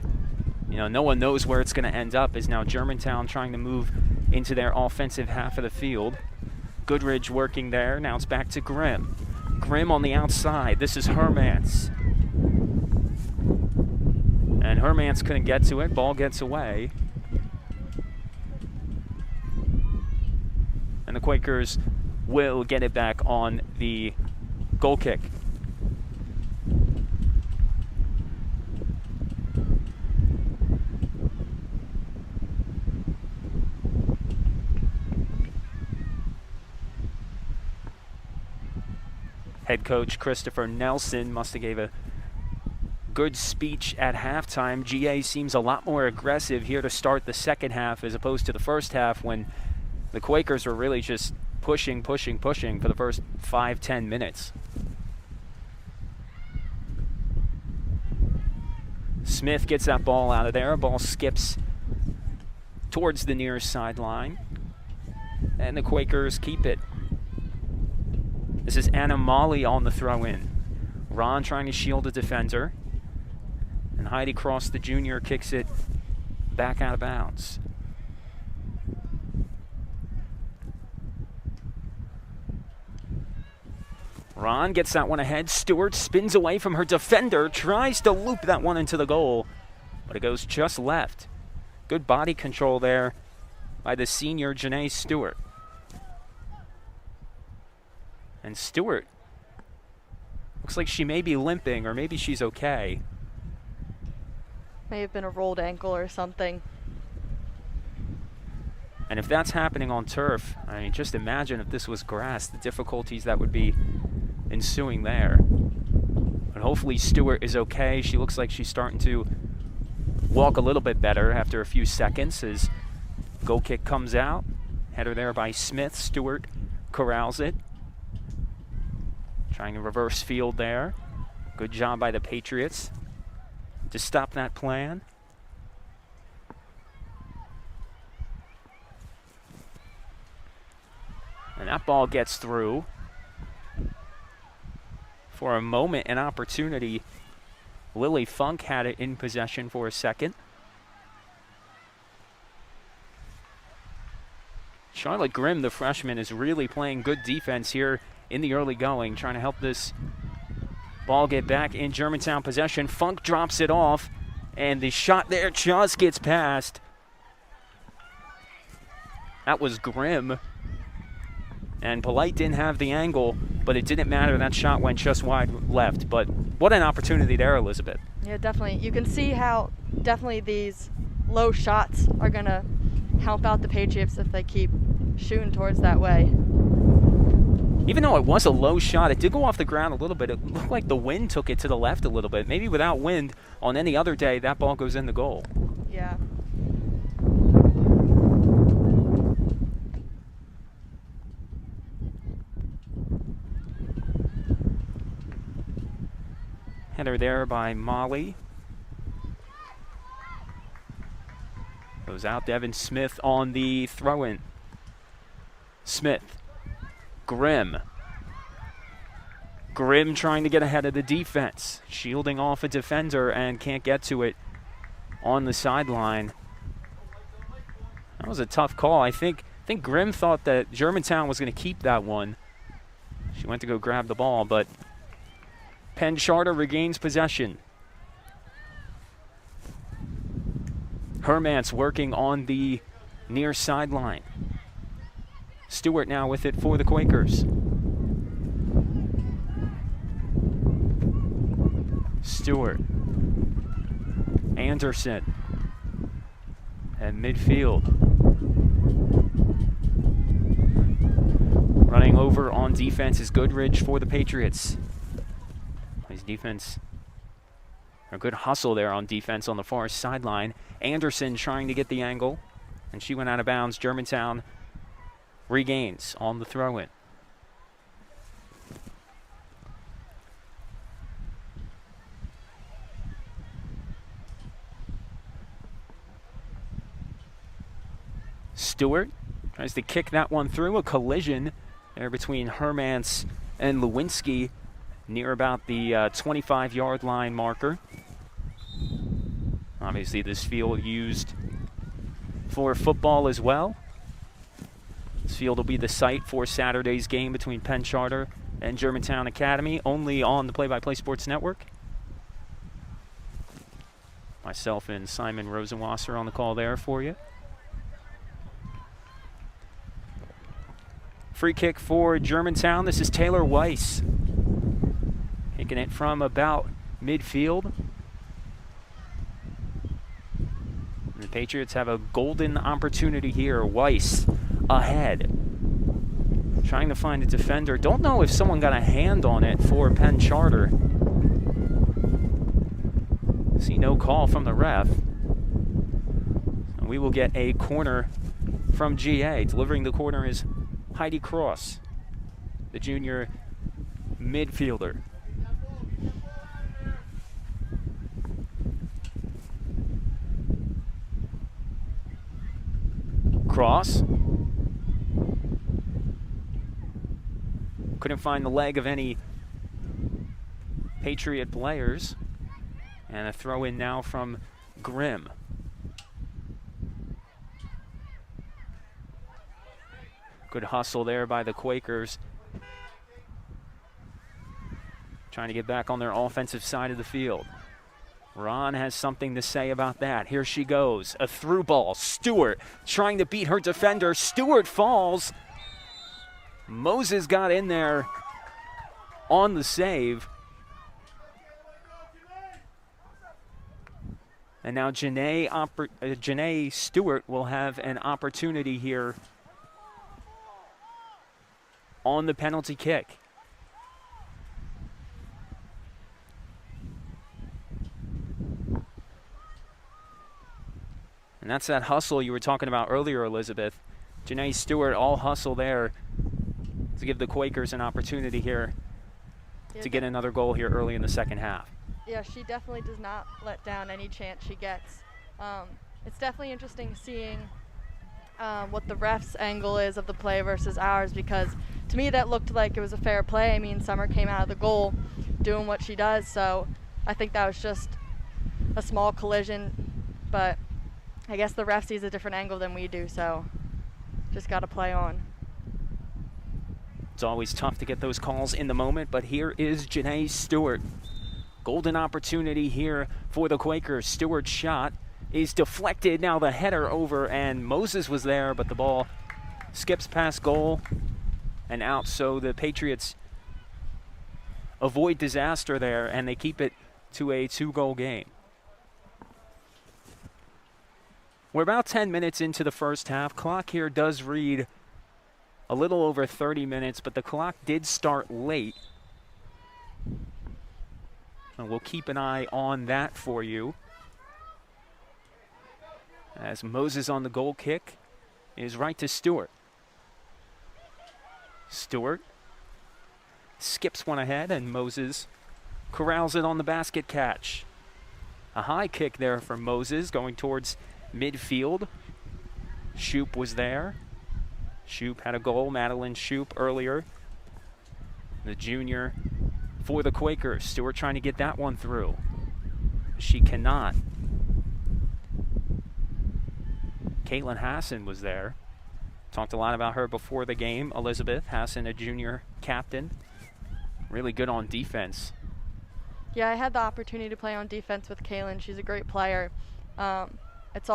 you know, no one knows where it's going to end up. Is now Germantown trying to move into their offensive half of the field. Goodridge working there. Now it's back to Grimm. Grimm on the outside. This is Hermance. And Hermance couldn't get to it. Ball gets away. And the Quakers will get it back on the goal kick. Head coach Christopher Nelson must have gave a good speech at halftime. GA seems a lot more aggressive here to start the second half as opposed to the first half when the Quakers were really just pushing for the first 5-10 minutes. Smith gets that ball out of there. Ball skips towards the near sideline. And the Quakers keep it. This is Anna Molly on the throw-in. Ron trying to shield a defender. And Heidi Cross, the junior, kicks it back out of bounds. Ron gets that one ahead. Stewart spins away from her defender, tries to loop that one into the goal, but it goes just left. Good body control there by the senior Janae Stewart. And Stewart looks like she may be limping, or maybe she's okay. May have been a rolled ankle or something. And if that's happening on turf, I mean, just imagine if this was grass, the difficulties that would be ensuing there. But hopefully Stewart is okay. She looks like she's starting to walk a little bit better after a few seconds as goal kick comes out. Header there by Smith. Stewart corrals it. Trying to reverse field there. Good job by the Patriots to stop that plan. And that ball gets through. For a moment, an opportunity. Lily Funk had it in possession for a second. Charlotte Grimm, the freshman, is really playing good defense here in the early going, trying to help this ball get back in Germantown possession. Funk drops it off, and the shot there just gets past. That was Grimm. And Polite didn't have the angle, but it didn't matter. That shot went just wide left. But what an opportunity there, Elizabeth. Yeah, definitely. You can see how definitely these low shots are going to help out the Patriots if they keep shooting towards that way. Even though it was a low shot, it did go off the ground a little bit. It looked like the wind took it to the left a little bit. Maybe without wind, on any other day, that ball goes in the goal. Yeah. Header there by Molly. Goes out to Evan Smith on the throw-in. Smith. Grimm. Grimm trying to get ahead of the defense. Shielding off a defender and can't get to it on the sideline. That was a tough call. I think Grimm thought that Germantown was going to keep that one. She went to go grab the ball, but Penn Charter regains possession. Hermance working on the near sideline. Stewart now with it for the Quakers. Stewart. Anderson. At midfield. Running over on defense is Goodrich for the Patriots. His defense, a good hustle there on defense on the far sideline. Anderson trying to get the angle, and she went out of bounds. Germantown regains on the throw-in. Stewart tries to kick that one through. A collision there between Hermance and Lewinsky near about the 25-yard line marker. Obviously, this field used for football as well. This field will be the site for Saturday's game between Penn Charter and Germantown Academy, only on the Play-by-Play Sports Network. Myself and Simon Rosenwasser on the call there for you. Free kick for Germantown. This is Taylor Weiss. Taking it from about midfield. And the Patriots have a golden opportunity here. Weiss ahead. Trying to find a defender. Don't know if someone got a hand on it for Penn Charter. See no call from the ref. And we will get a corner from GA. Delivering the corner is Heidi Cross, the junior midfielder. Cross. Couldn't find the leg of any Patriot players. And a throw in now from Grimm. Good hustle there by the Quakers. Trying to get back on their offensive side of the field. Ron has something to say about that. Here she goes. A through ball. Stewart trying to beat her defender. Stewart falls. Moses got in there on the save. And now Janae Stewart will have an opportunity here on the penalty kick. And that's that hustle you were talking about earlier, Elizabeth. Janae Stewart, all hustle there to give the Quakers an opportunity here to get another goal here early in the second half. Yeah, she definitely does not let down any chance she gets. It's definitely interesting seeing what the ref's angle is of the play versus ours, because to me that looked like it was a fair play. I mean, Summer came out of the goal doing what she does, so I think that was just a small collision, but I guess the ref sees a different angle than we do, so just got to play on. It's always tough to get those calls in the moment, but here is Janae Stewart. Golden opportunity here for the Quakers. Stewart's shot is deflected. Now the header over, and Moses was there, but the ball skips past goal and out. So the Patriots avoid disaster there, and they keep it to a 2-goal game. We're about 10 minutes into the first half. Clock here does read a little over 30 minutes, but the clock did start late. And we'll keep an eye on that for you. As Moses on the goal kick is right to Stewart. Stewart skips one ahead, and Moses corrals it on the basket catch. A high kick there for Moses going towards midfield. Shoup was there. Shoup had a goal, Madeline Shoup earlier. The junior for the Quakers. Stewart trying to get that one through. She cannot. Caitlin Hassan was there. Talked a lot about her before the game. Elizabeth Hassan, a junior captain. Really good on defense. Yeah, I had the opportunity to play on defense with Kaylin. She's a great player. It's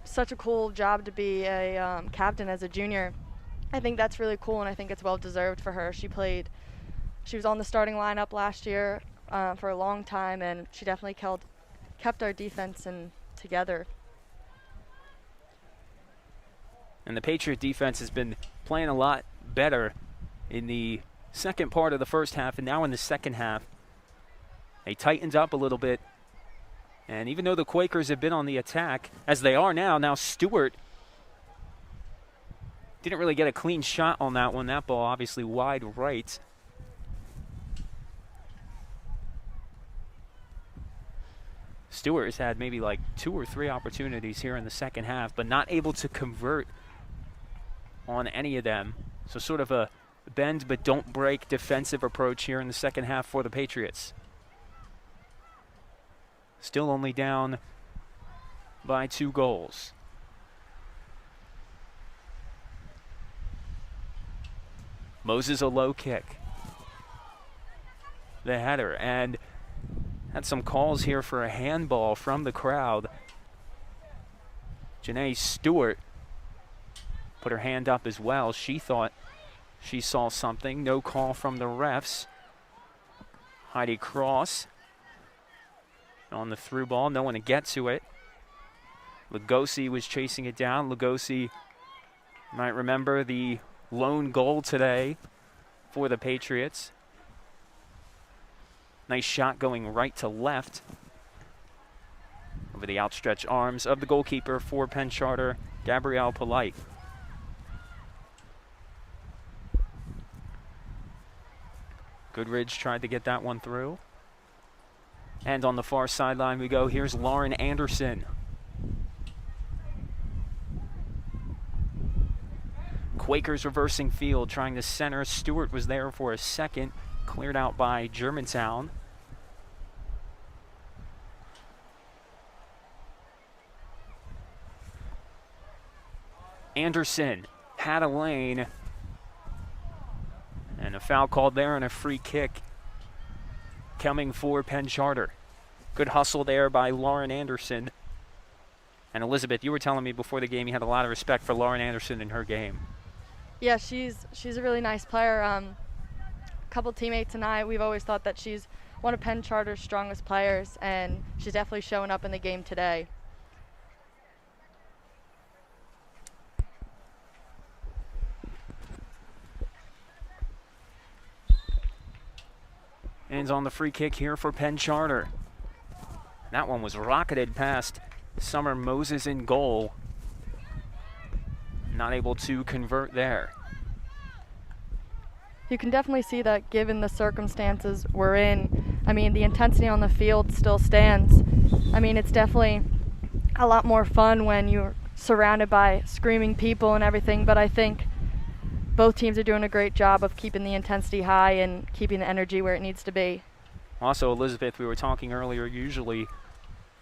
such a cool job to be a captain as a junior. I think that's really cool, and I think it's well deserved for her. She was on the starting lineup last year for a long time, and she definitely kept our defense together. And the Patriot defense has been playing a lot better in the second part of the first half, and now in the second half, they tightened up a little bit. And even though the Quakers have been on the attack, as they are now Stewart didn't really get a clean shot on that one. That ball obviously wide right. Stewart has had maybe like 2 or 3 opportunities here in the second half, but not able to convert on any of them. So sort of a bend but don't break defensive approach here in the second half for the Patriots. Still only down by 2 goals. Moses a low kick. The header, and had some calls here for a handball from the crowd. Janae Stewart put her hand up as well. She thought she saw something. No call from the refs. Heidi Cross on the through ball. No one to get to it. Lugosi was chasing it down. Lugosi, might remember the lone goal today for the Patriots. Nice shot going right to left over the outstretched arms of the goalkeeper for Penn Charter, Gabrielle Polite. Goodridge tried to get that one through. And on the far sideline we go. Here's Lauren Anderson. Quakers reversing field, trying to center. Stewart was there for a second. Cleared out by Germantown. Anderson had a lane. And a foul called there and a free kick coming for Penn Charter. Good hustle there by Lauren Anderson. And Elizabeth, you were telling me before the game you had a lot of respect for Lauren Anderson in her game. Yeah, she's a really nice player. A couple teammates and we've always thought that she's one of Penn Charter's strongest players, and she's definitely showing up in the game today. Ends on the free kick here for Penn Charter. That one was rocketed past Summer Moses in goal. Not able to convert there. You can definitely see that given the circumstances we're in. I mean, the intensity on the field still stands. I mean, it's definitely a lot more fun when you're surrounded by screaming people and everything, but I think both teams are doing a great job of keeping the intensity high and keeping the energy where it needs to be. Also, Elizabeth, we were talking earlier, usually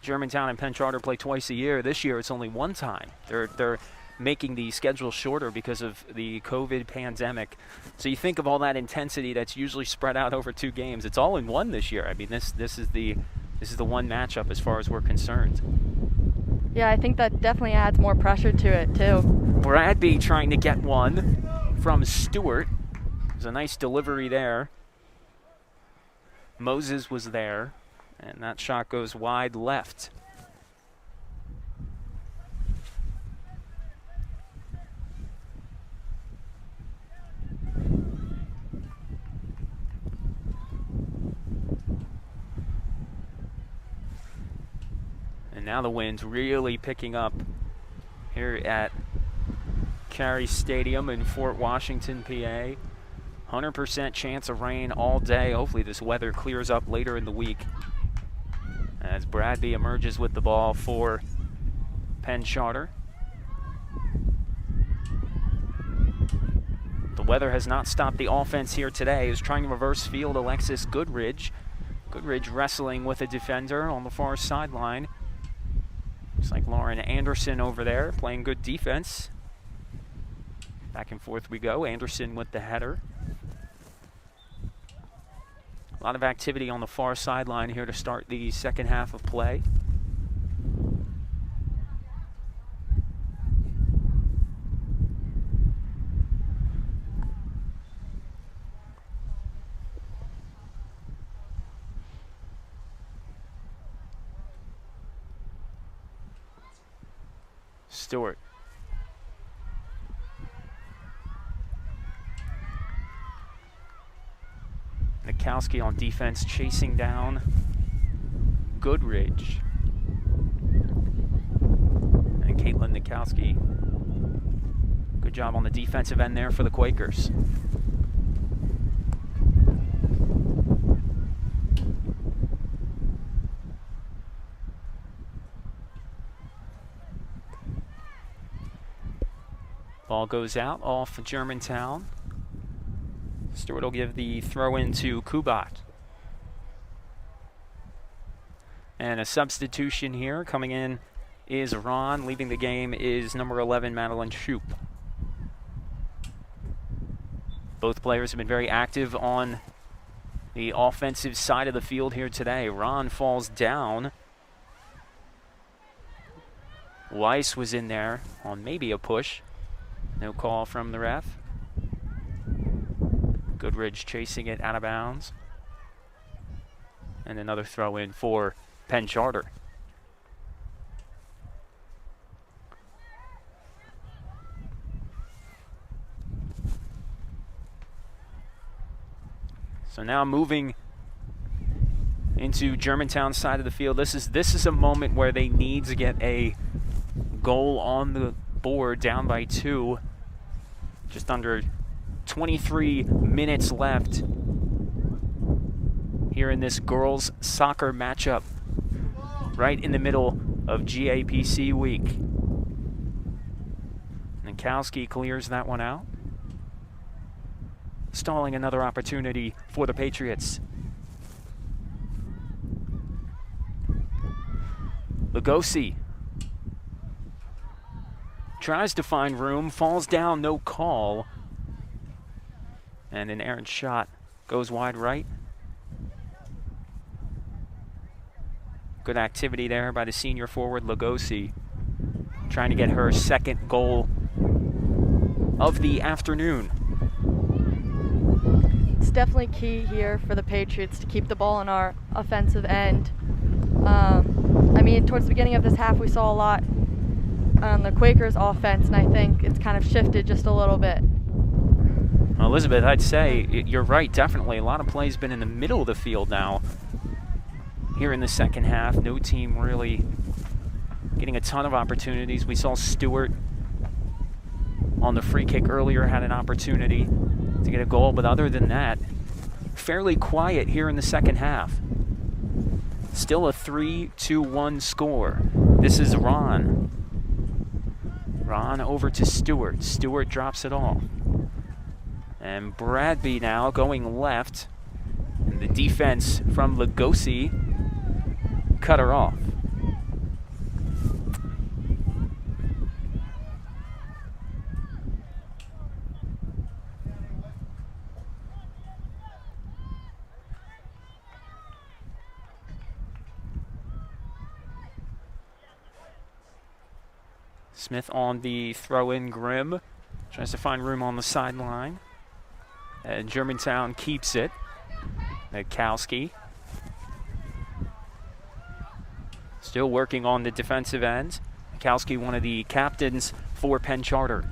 Germantown and Penn Charter play twice a year. This year it's only one time. They're making the schedule shorter because of the COVID pandemic. So you think of all that intensity that's usually spread out over 2 games. It's all in one this year. I mean, this is the one matchup as far as we're concerned. Yeah, I think that definitely adds more pressure to it too. Bradby trying to get one from Stewart. There's a nice delivery there. Moses was there, and that shot goes wide left. And now the wind's really picking up here at Carey Stadium in Fort Washington, PA. 100% chance of rain all day. Hopefully this weather clears up later in the week as Bradby emerges with the ball for Penn Charter. The weather has not stopped the offense here today. Is trying to reverse field Alexis Goodridge. Goodridge wrestling with a defender on the far sideline. Looks like Lauren Anderson over there playing good defense. Back and forth we go. Anderson with the header. A lot of activity on the far sideline here to start the second half of play. Stewart. Nikowski on defense, chasing down Goodridge. And Caitlin Nikowski. Good job on the defensive end there for the Quakers. Ball goes out off Germantown. Stewart will give the throw in to Kubat. And a substitution here coming in is Ron. Leaving the game is number 11, Madeline Shoup. Both players have been very active on the offensive side of the field here today. Ron falls down. Weiss was in there on maybe a push. No call from the ref. Goodridge chasing it out of bounds. And another throw in for Penn Charter. So now moving into Germantown's side of the field. This is a moment where they need to get a goal on the board, down by 2. Just under 23 minutes left here in this girls soccer matchup right in the middle of GAPC week. Nikowski clears that one out, stalling another opportunity for the Patriots. Lugosi tries to find room, falls down, no call. And an errant shot goes wide right. Good activity there by the senior forward, Lugosi, trying to get her second goal of the afternoon. It's definitely key here for the Patriots to keep the ball in our offensive end. I mean, towards the beginning of this half, we saw a lot on the Quakers offense, and I think it's kind of shifted just a little bit. Well, Elizabeth, I'd say you're right, definitely. A lot of plays been in the middle of the field now. Here in the second half, no team really getting a ton of opportunities. We saw Stewart on the free kick earlier, had an opportunity to get a goal, but other than that, fairly quiet here in the second half. Still a 3-2-1 score. This is Ron. Ron over to Stewart. Stewart drops it off. And Bradby now going left. And the defense from Lugosi cut her off. Smith on the throw-in. Grimm tries to find room on the sideline. And Germantown keeps it. Nikowski still working on the defensive end. Nikowski, one of the captains for Penn Charter.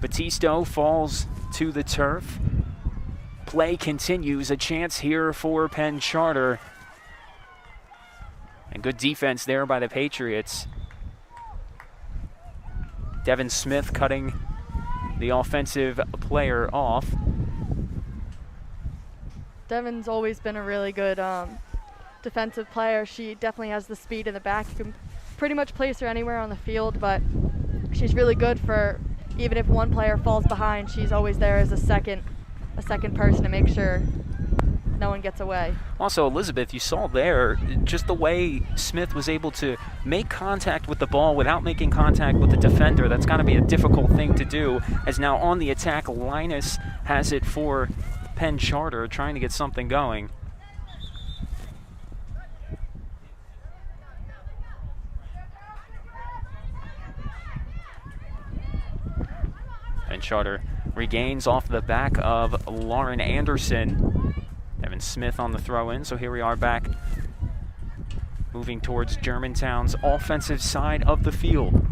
Battisto falls to the turf. play continues. A chance here for Penn Charter. And good defense there by the Patriots. Devin Smith cutting the offensive player off. Devin's always been a really good defensive player. She definitely has the speed in the back. You can pretty much place her anywhere on the field, but she's really good for even if one player falls behind, she's always there as a second person to make sure no one gets away. Also, Elizabeth, you saw there just the way Smith was able to make contact with the ball without making contact with the defender. That's got to be a difficult thing to do, as now on the attack, Linus has it for Penn Charter, trying to get something going. Penn Charter regains off the back of Lauren Anderson. Devin Smith on the throw-in, so here we are back moving towards Germantown's offensive side of the field.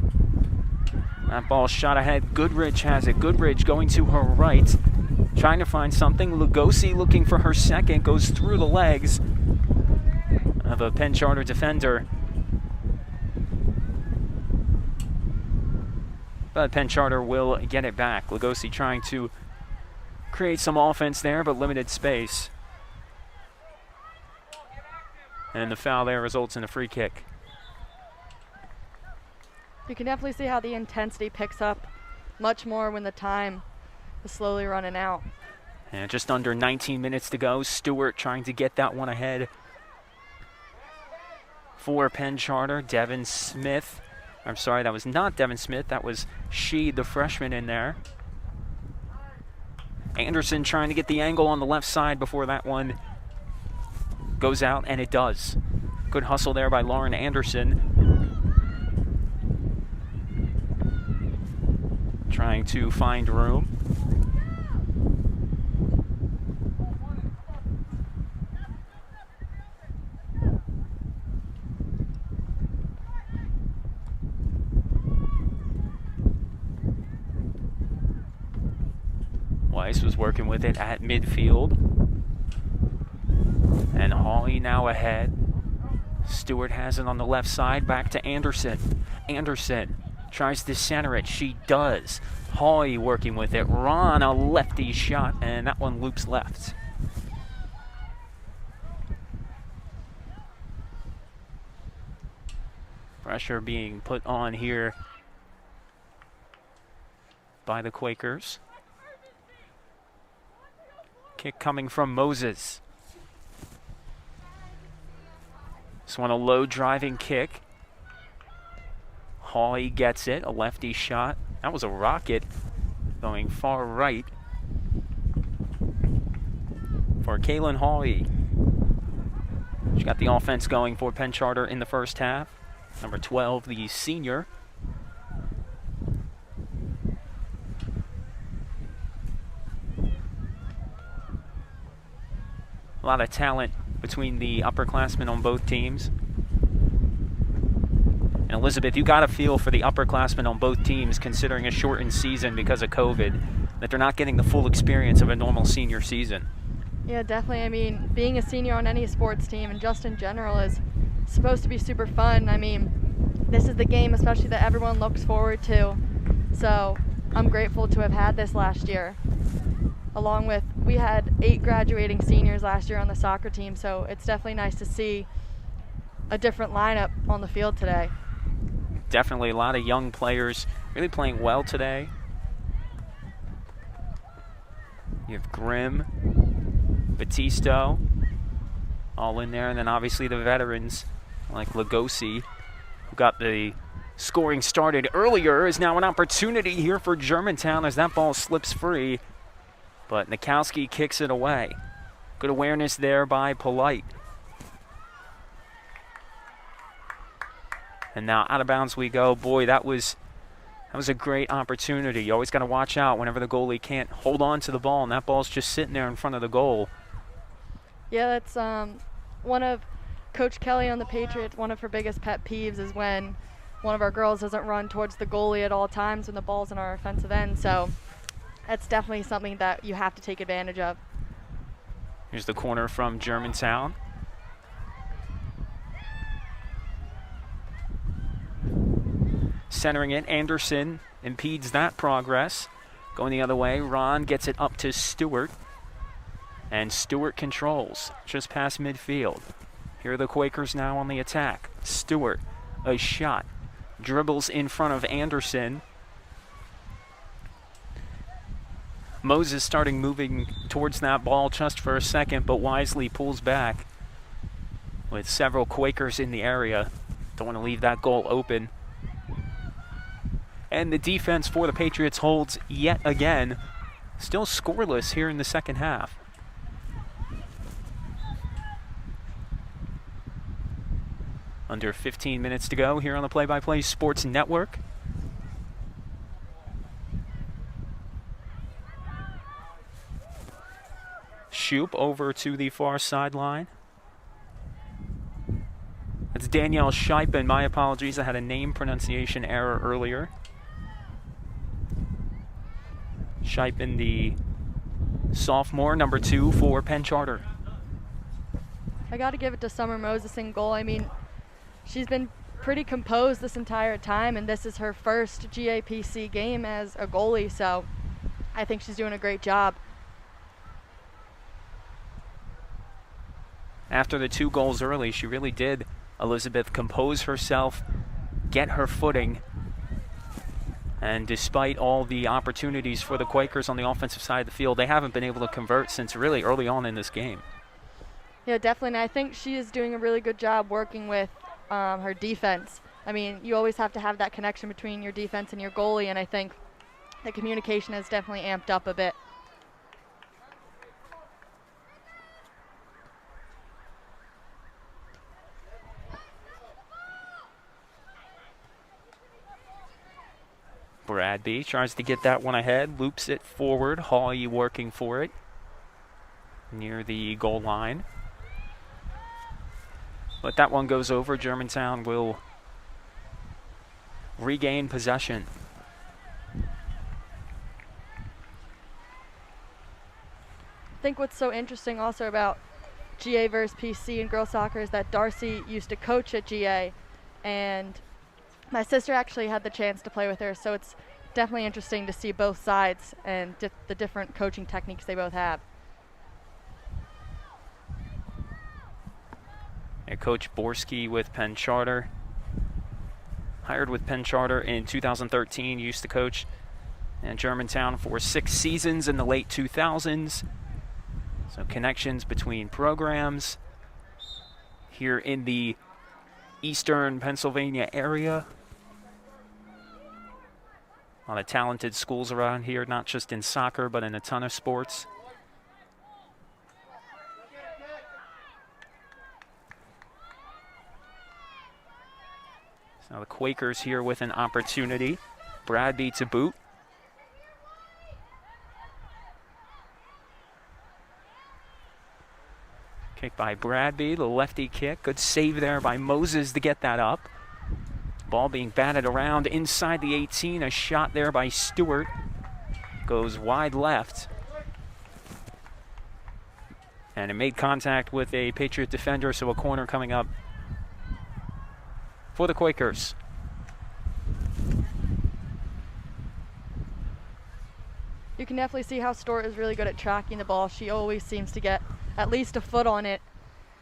That ball shot ahead. Goodrich has it. Goodrich going to her right, trying to find something. Lugosi looking for her second, goes through the legs of a Penn Charter defender. But Penn Charter will get it back. Lugosi trying to create some offense there, but limited space. And the foul there results in a free kick. You can definitely see how the intensity picks up much more when the time is slowly running out. And just under 19 minutes to go. Stewart trying to get that one ahead for Penn Charter. Devin Smith. I'm sorry, that was not Devin Smith. That was Sheed, the freshman, in there. Anderson trying to get the angle on the left side before that one goes out, and it does. Good hustle there by Lauren Anderson. Trying to find room. Weiss was working with it at midfield. And Hawley now ahead. Stewart has it on the left side, back to Anderson. Anderson tries to center it. She does. Hawley working with it. Ron, a lefty shot, and that one loops left. Pressure being put on here by the Quakers. Kick coming from Moses. This one a low driving kick. Hawley gets it, a lefty shot. That was a rocket going far right for Kaylin Hawley. She got the offense going for Penn Charter in the first half. Number 12, the senior. A lot of talent between the upperclassmen on both teams. And Elizabeth, you got to feel for the upperclassmen on both teams, considering a shortened season because of COVID, that they're not getting the full experience of a normal senior season. Yeah, definitely. I mean, being a senior on any sports team and just in general is supposed to be super fun. I mean, this is the game especially that everyone looks forward to. So I'm grateful to have had this last year. Along with, we had 8 graduating seniors last year on the soccer team, so it's definitely nice to see a different lineup on the field today. Definitely a lot of young players really playing well today. You have Grimm, Batisto, all in there, and then obviously the veterans like Lugosi, who got the scoring started earlier, is now an opportunity here for Germantown as that ball slips free. But Nikowski kicks it away. Good awareness there by Polite. And now out of bounds we go. Boy, that was a great opportunity. You always got to watch out whenever the goalie can't hold on to the ball, and that ball's just sitting there in front of the goal. Yeah, that's one of Coach Kelly on the Patriots, one of her biggest pet peeves is when one of our girls doesn't run towards the goalie at all times when the ball's in our offensive end. So that's definitely something that you have to take advantage of. Here's the corner from Germantown. Centering it, Anderson impedes that progress. Going the other way, Ron gets it up to Stewart. And Stewart controls just past midfield. Here are the Quakers now on the attack. Stewart, a shot. Dribbles in front of Anderson. Moses starting moving towards that ball just for a second, but wisely pulls back with several Quakers in the area. Don't want to leave that goal open. And the defense for the Patriots holds yet again. Still scoreless here in the second half. Under 15 minutes to go here on the Play-by-Play Sports Network. Shoop over to the far sideline. That's Danielle Scheipen. My apologies, I had a name pronunciation error earlier. Scheipen, the sophomore, number 2 for Penn Charter. I got to give it to Summer Moses in goal. I mean, she's been pretty composed this entire time, and this is her first GAPC game as a goalie, so I think she's doing a great job. After the 2 goals early, she really did, Elizabeth, compose herself, get her footing. And despite all the opportunities for the Quakers on the offensive side of the field, they haven't been able to convert since really early on in this game. Yeah, definitely. And I think she is doing a really good job working with her defense. I mean, you always have to have that connection between your defense and your goalie, and I think the communication has definitely amped up a bit. Bradby tries to get that one ahead, loops it forward. Hawley working for it near the goal line. But that one goes over. Germantown will regain possession. I think what's so interesting also about GA versus PC and girls soccer is that Darcy used to coach at GA, and my sister actually had the chance to play with her, so it's definitely interesting to see both sides and the different coaching techniques they both have. And Coach Borski with Penn Charter. Hired with Penn Charter in 2013, used to coach in Germantown for 6 seasons in the late 2000s. So connections between programs here in the Eastern Pennsylvania area. A lot of talented schools around here, not just in soccer, but in a ton of sports. So the Quakers here with an opportunity. Bradby to boot. Kick by Bradby, the lefty kick. Good save there by Moses to get that up. Ball being batted around inside the 18. A shot there by Stewart. Goes wide left. And it made contact with a Patriot defender, so a corner coming up for the Quakers. You can definitely see how Stewart is really good at tracking the ball. She always seems to get at least a foot on it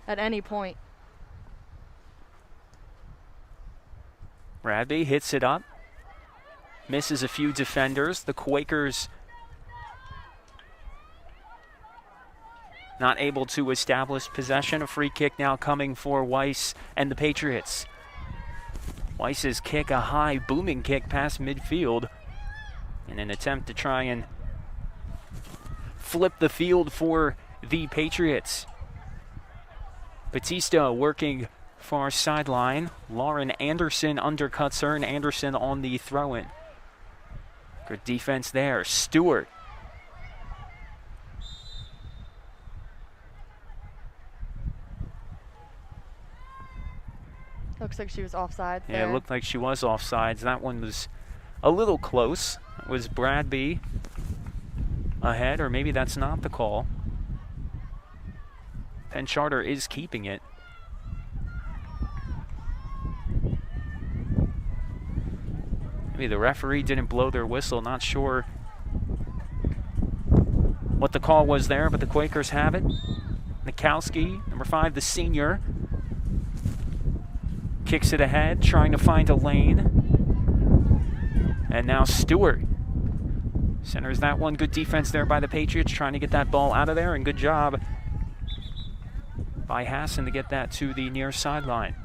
at any point. Bradby hits it up. Misses a few defenders. The Quakers not able to establish possession. A free kick now coming for Weiss and the Patriots. Weiss's kick, a high booming kick past midfield in an attempt to try and flip the field for the Patriots. Batista working far sideline. Lauren Anderson undercuts her, and Anderson on the throw-in. Good defense there. Stewart. Looks like she was offside there. Yeah, it looked like she was offsides. That one was a little close. It was Bradby ahead, or maybe that's not the call. Penn Charter is keeping it. Maybe the referee didn't blow their whistle. Not sure what the call was there, but the Quakers have it. Nikowski, number 5, the senior, kicks it ahead, trying to find a lane. And now Stewart centers that one. Good defense there by the Patriots, trying to get that ball out of there, and good job by Hassan to get that to the near sideline.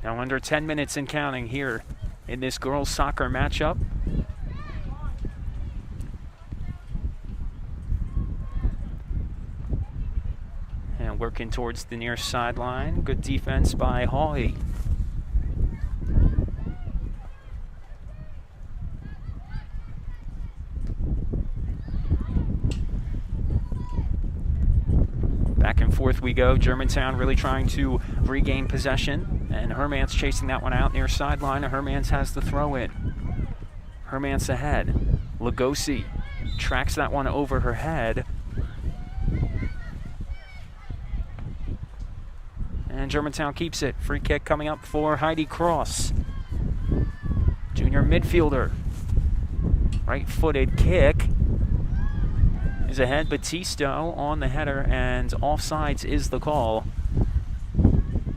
Now under 10 minutes and counting here in this girls' soccer matchup. And working towards the near sideline. Good defense by Hawley. Back and forth we go. Germantown really trying to regain possession. And Hermance chasing that one out near sideline. Hermance has the throw in. Hermance ahead. Lugosi tracks that one over her head. And Germantown keeps it. Free kick coming up for Heidi Cross. Junior midfielder. Right-footed kick is ahead. Battisto on the header, and offsides is the call.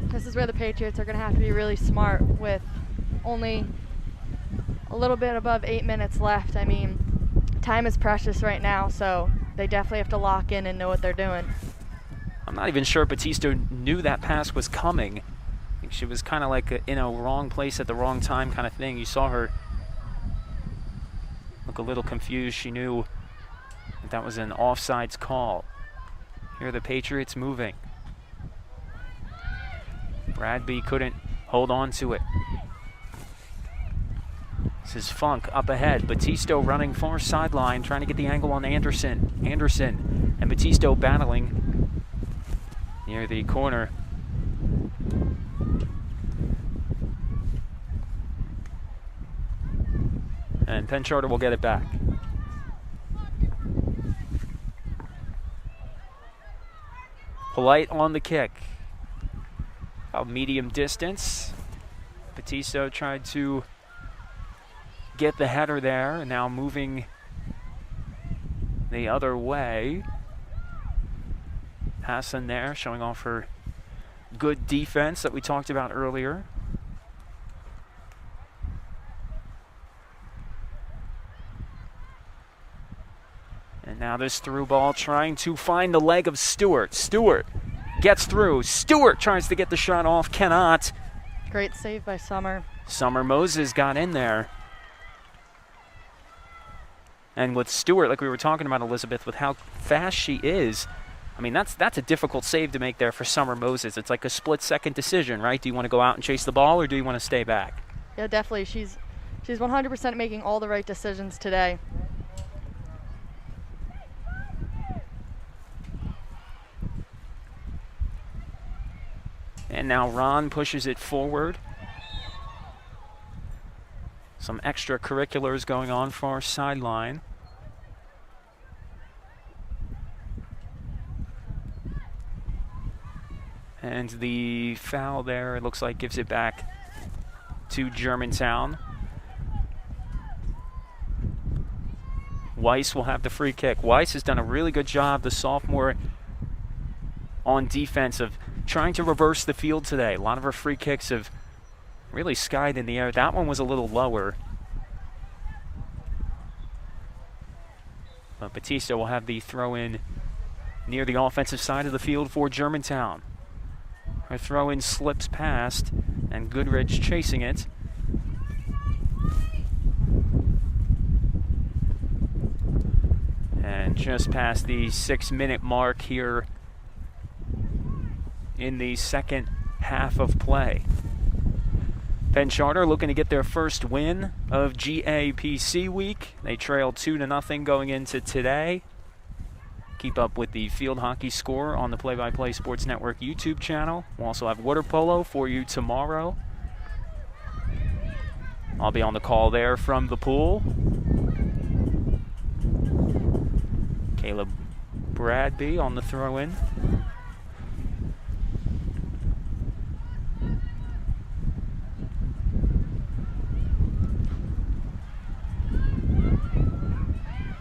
This is where the Patriots are going to have to be really smart with only a little bit above 8 minutes left. I mean, time is precious right now, so they definitely have to lock in and know what they're doing. I'm not even sure Battisto knew that pass was coming. I think she was kind of like in a wrong place at the wrong time kind of thing. You saw her look a little confused. She knew that was an offsides call. Here are the Patriots moving. Bradby couldn't hold on to it. This is Funk up ahead. Battisto running far sideline, trying to get the angle on Anderson. Anderson and Battisto battling near the corner. And Penn Charter will get it back. Polite on the kick. About medium distance. Battisto tried to get the header there, and now moving the other way. Hassan there, showing off her good defense that we talked about earlier. And now this through ball trying to find the leg of Stewart. Stewart gets through. Stewart tries to get the shot off, cannot. Great save by Summer. Summer Moses got in there. And with Stewart, like we were talking about, Elizabeth, with how fast she is, I mean, that's a difficult save to make there for Summer Moses. It's like a split-second decision, right? Do you want to go out and chase the ball, or do you want to stay back? Yeah, definitely. She's 100% making all the right decisions today. And now Ron pushes it forward. Some extracurriculars going on for our sideline. And the foul there, it looks like, gives it back to Germantown. Weiss will have the free kick. Weiss has done a really good job, the sophomore, on defense of trying to reverse the field today. A lot of her free kicks have really skied in the air. That one was a little lower. But Battisto will have the throw in near the offensive side of the field for Germantown. Her throw in slips past, and Goodrich chasing it. And just past the 6-minute mark here in the second half of play. Penn Charter looking to get their first win of GAPC week. They trailed 2-0 going into today. Keep up with the field hockey score on the Play by Play Sports Network YouTube channel. We'll also have water polo for you tomorrow. I'll be on the call there from the pool. Caleb Bradby on the throw-in.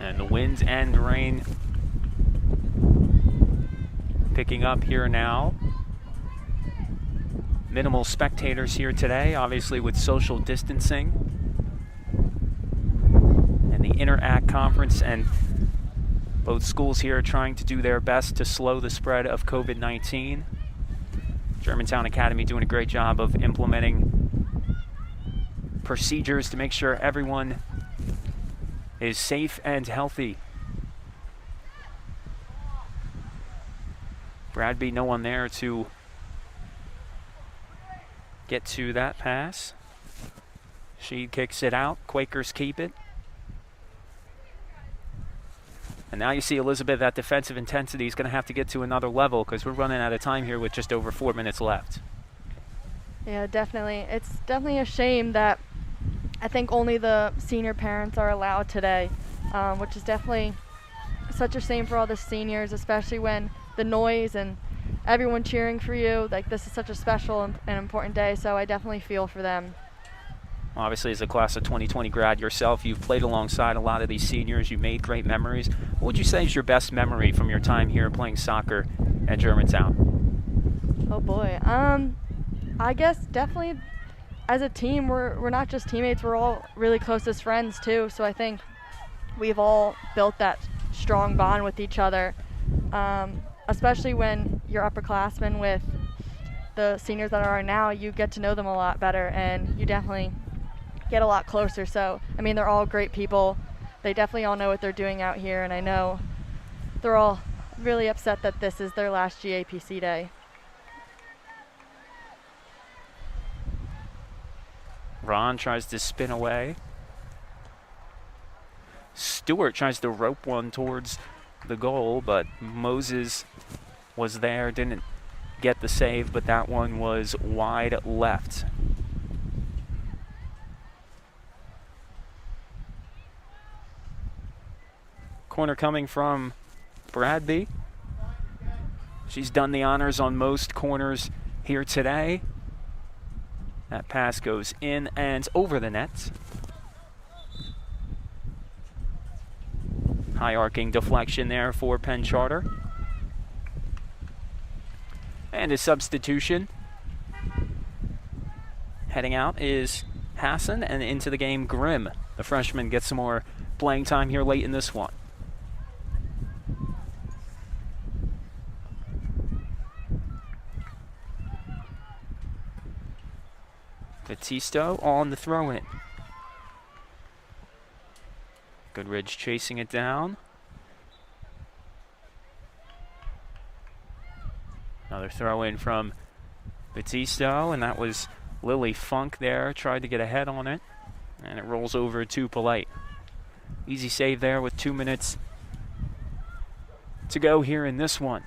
And the wind and rain picking up here now. Minimal spectators here today, obviously with social distancing. And the Interact Conference, and both schools here are trying to do their best to slow the spread of COVID-19. Germantown Academy doing a great job of implementing procedures to make sure everyone is safe and healthy. Bradby, no one there to get to that pass. She kicks it out. Quakers keep it. And now you see, Elizabeth, that defensive intensity is going to have to get to another level because we're running out of time here with just over 4 minutes left. Yeah, definitely. It's definitely a shame that I think only the senior parents are allowed today, which is definitely such a shame for all the seniors, especially when the noise and everyone cheering for you. Like, this is such a special and important day, so I definitely feel for them. Obviously, as a class of 2020 grad yourself, you've played alongside a lot of these seniors. You've made great memories. What would you say is your best memory from your time here playing soccer at Germantown? Oh boy. I guess definitely as a team, we're not just teammates, we're all really close as friends too. So I think we've all built that strong bond with each other, especially when you're upperclassmen with the seniors that are now. You get to know them a lot better, and you definitely get a lot closer. So, I mean, they're all great people. They definitely all know what they're doing out here, and I know they're all really upset that this is their last GAPC day. Ron tries to spin away. Stewart tries to rope one towards the goal, but Moses was there, didn't get the save, but that one was wide left. Corner coming from Bradby. She's done the honors on most corners here today. That pass goes in and over the net. High arcing deflection there for Penn Charter. And a substitution. Heading out is Hassan, and into the game Grimm. The freshman gets some more playing time here late in this one. Batisto on the throw-in. Goodridge chasing it down. Another throw-in from Batisto, and that was Lily Funk there. Tried to get ahead on it, and it rolls over to Polite. Easy save there with 2 minutes to go here in this one.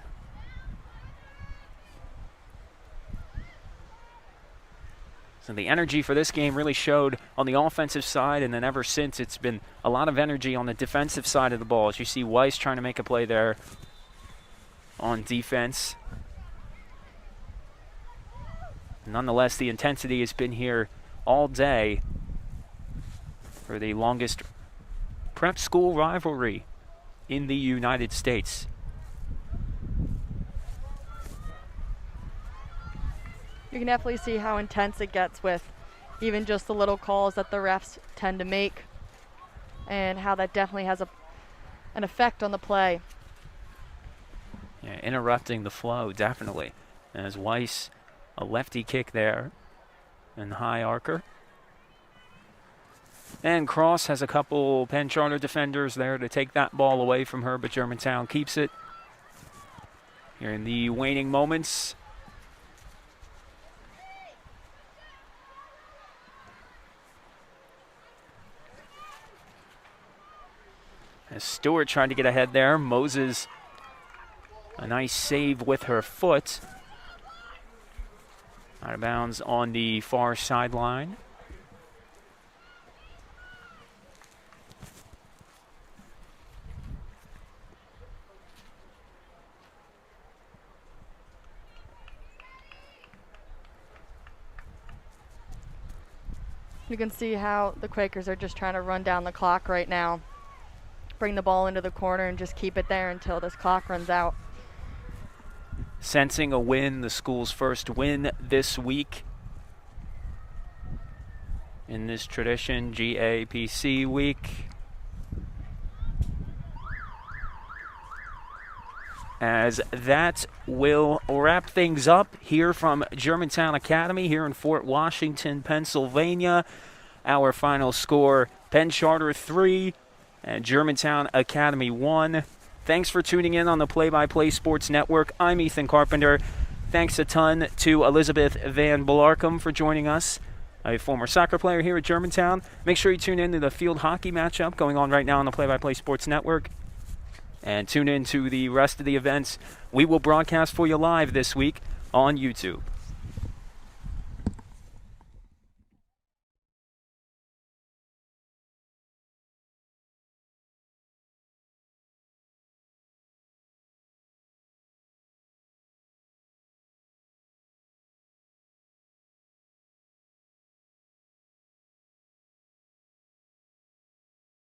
So the energy for this game really showed on the offensive side, and then ever since it's been a lot of energy on the defensive side of the ball. As you see Weiss trying to make a play there on defense. Nonetheless, the intensity has been here all day for the longest prep school rivalry in the United States. You can definitely see how intense it gets with even just the little calls that the refs tend to make, and how that definitely has an effect on the play. Yeah, interrupting the flow, definitely. As Weiss, a lefty kick there, and high arcer. And Cross has a couple Penn Charter defenders there to take that ball away from her, but Germantown keeps it. Here in the waning moments. As Stewart trying to get ahead there, Moses, a nice save with her foot. Out of bounds on the far sideline. You can see how the Quakers are just trying to run down the clock right now. Bring the ball into the corner and just keep it there until this clock runs out. Sensing a win, the school's first win this week in this tradition, GAPC week. As that will wrap things up here from Germantown Academy here in Fort Washington, Pennsylvania. Our final score, Penn Charter 3 and Germantown Academy 1. Thanks for tuning in on the Play-by-Play Sports Network. I'm Ethan Carpenter. Thanks a ton to Elizabeth Van Blarcom for joining us, a former soccer player here at Germantown. Make sure you tune in to the field hockey matchup going on right now on the Play-by-Play Sports Network. And tune in to the rest of the events we will broadcast for you live this week on YouTube.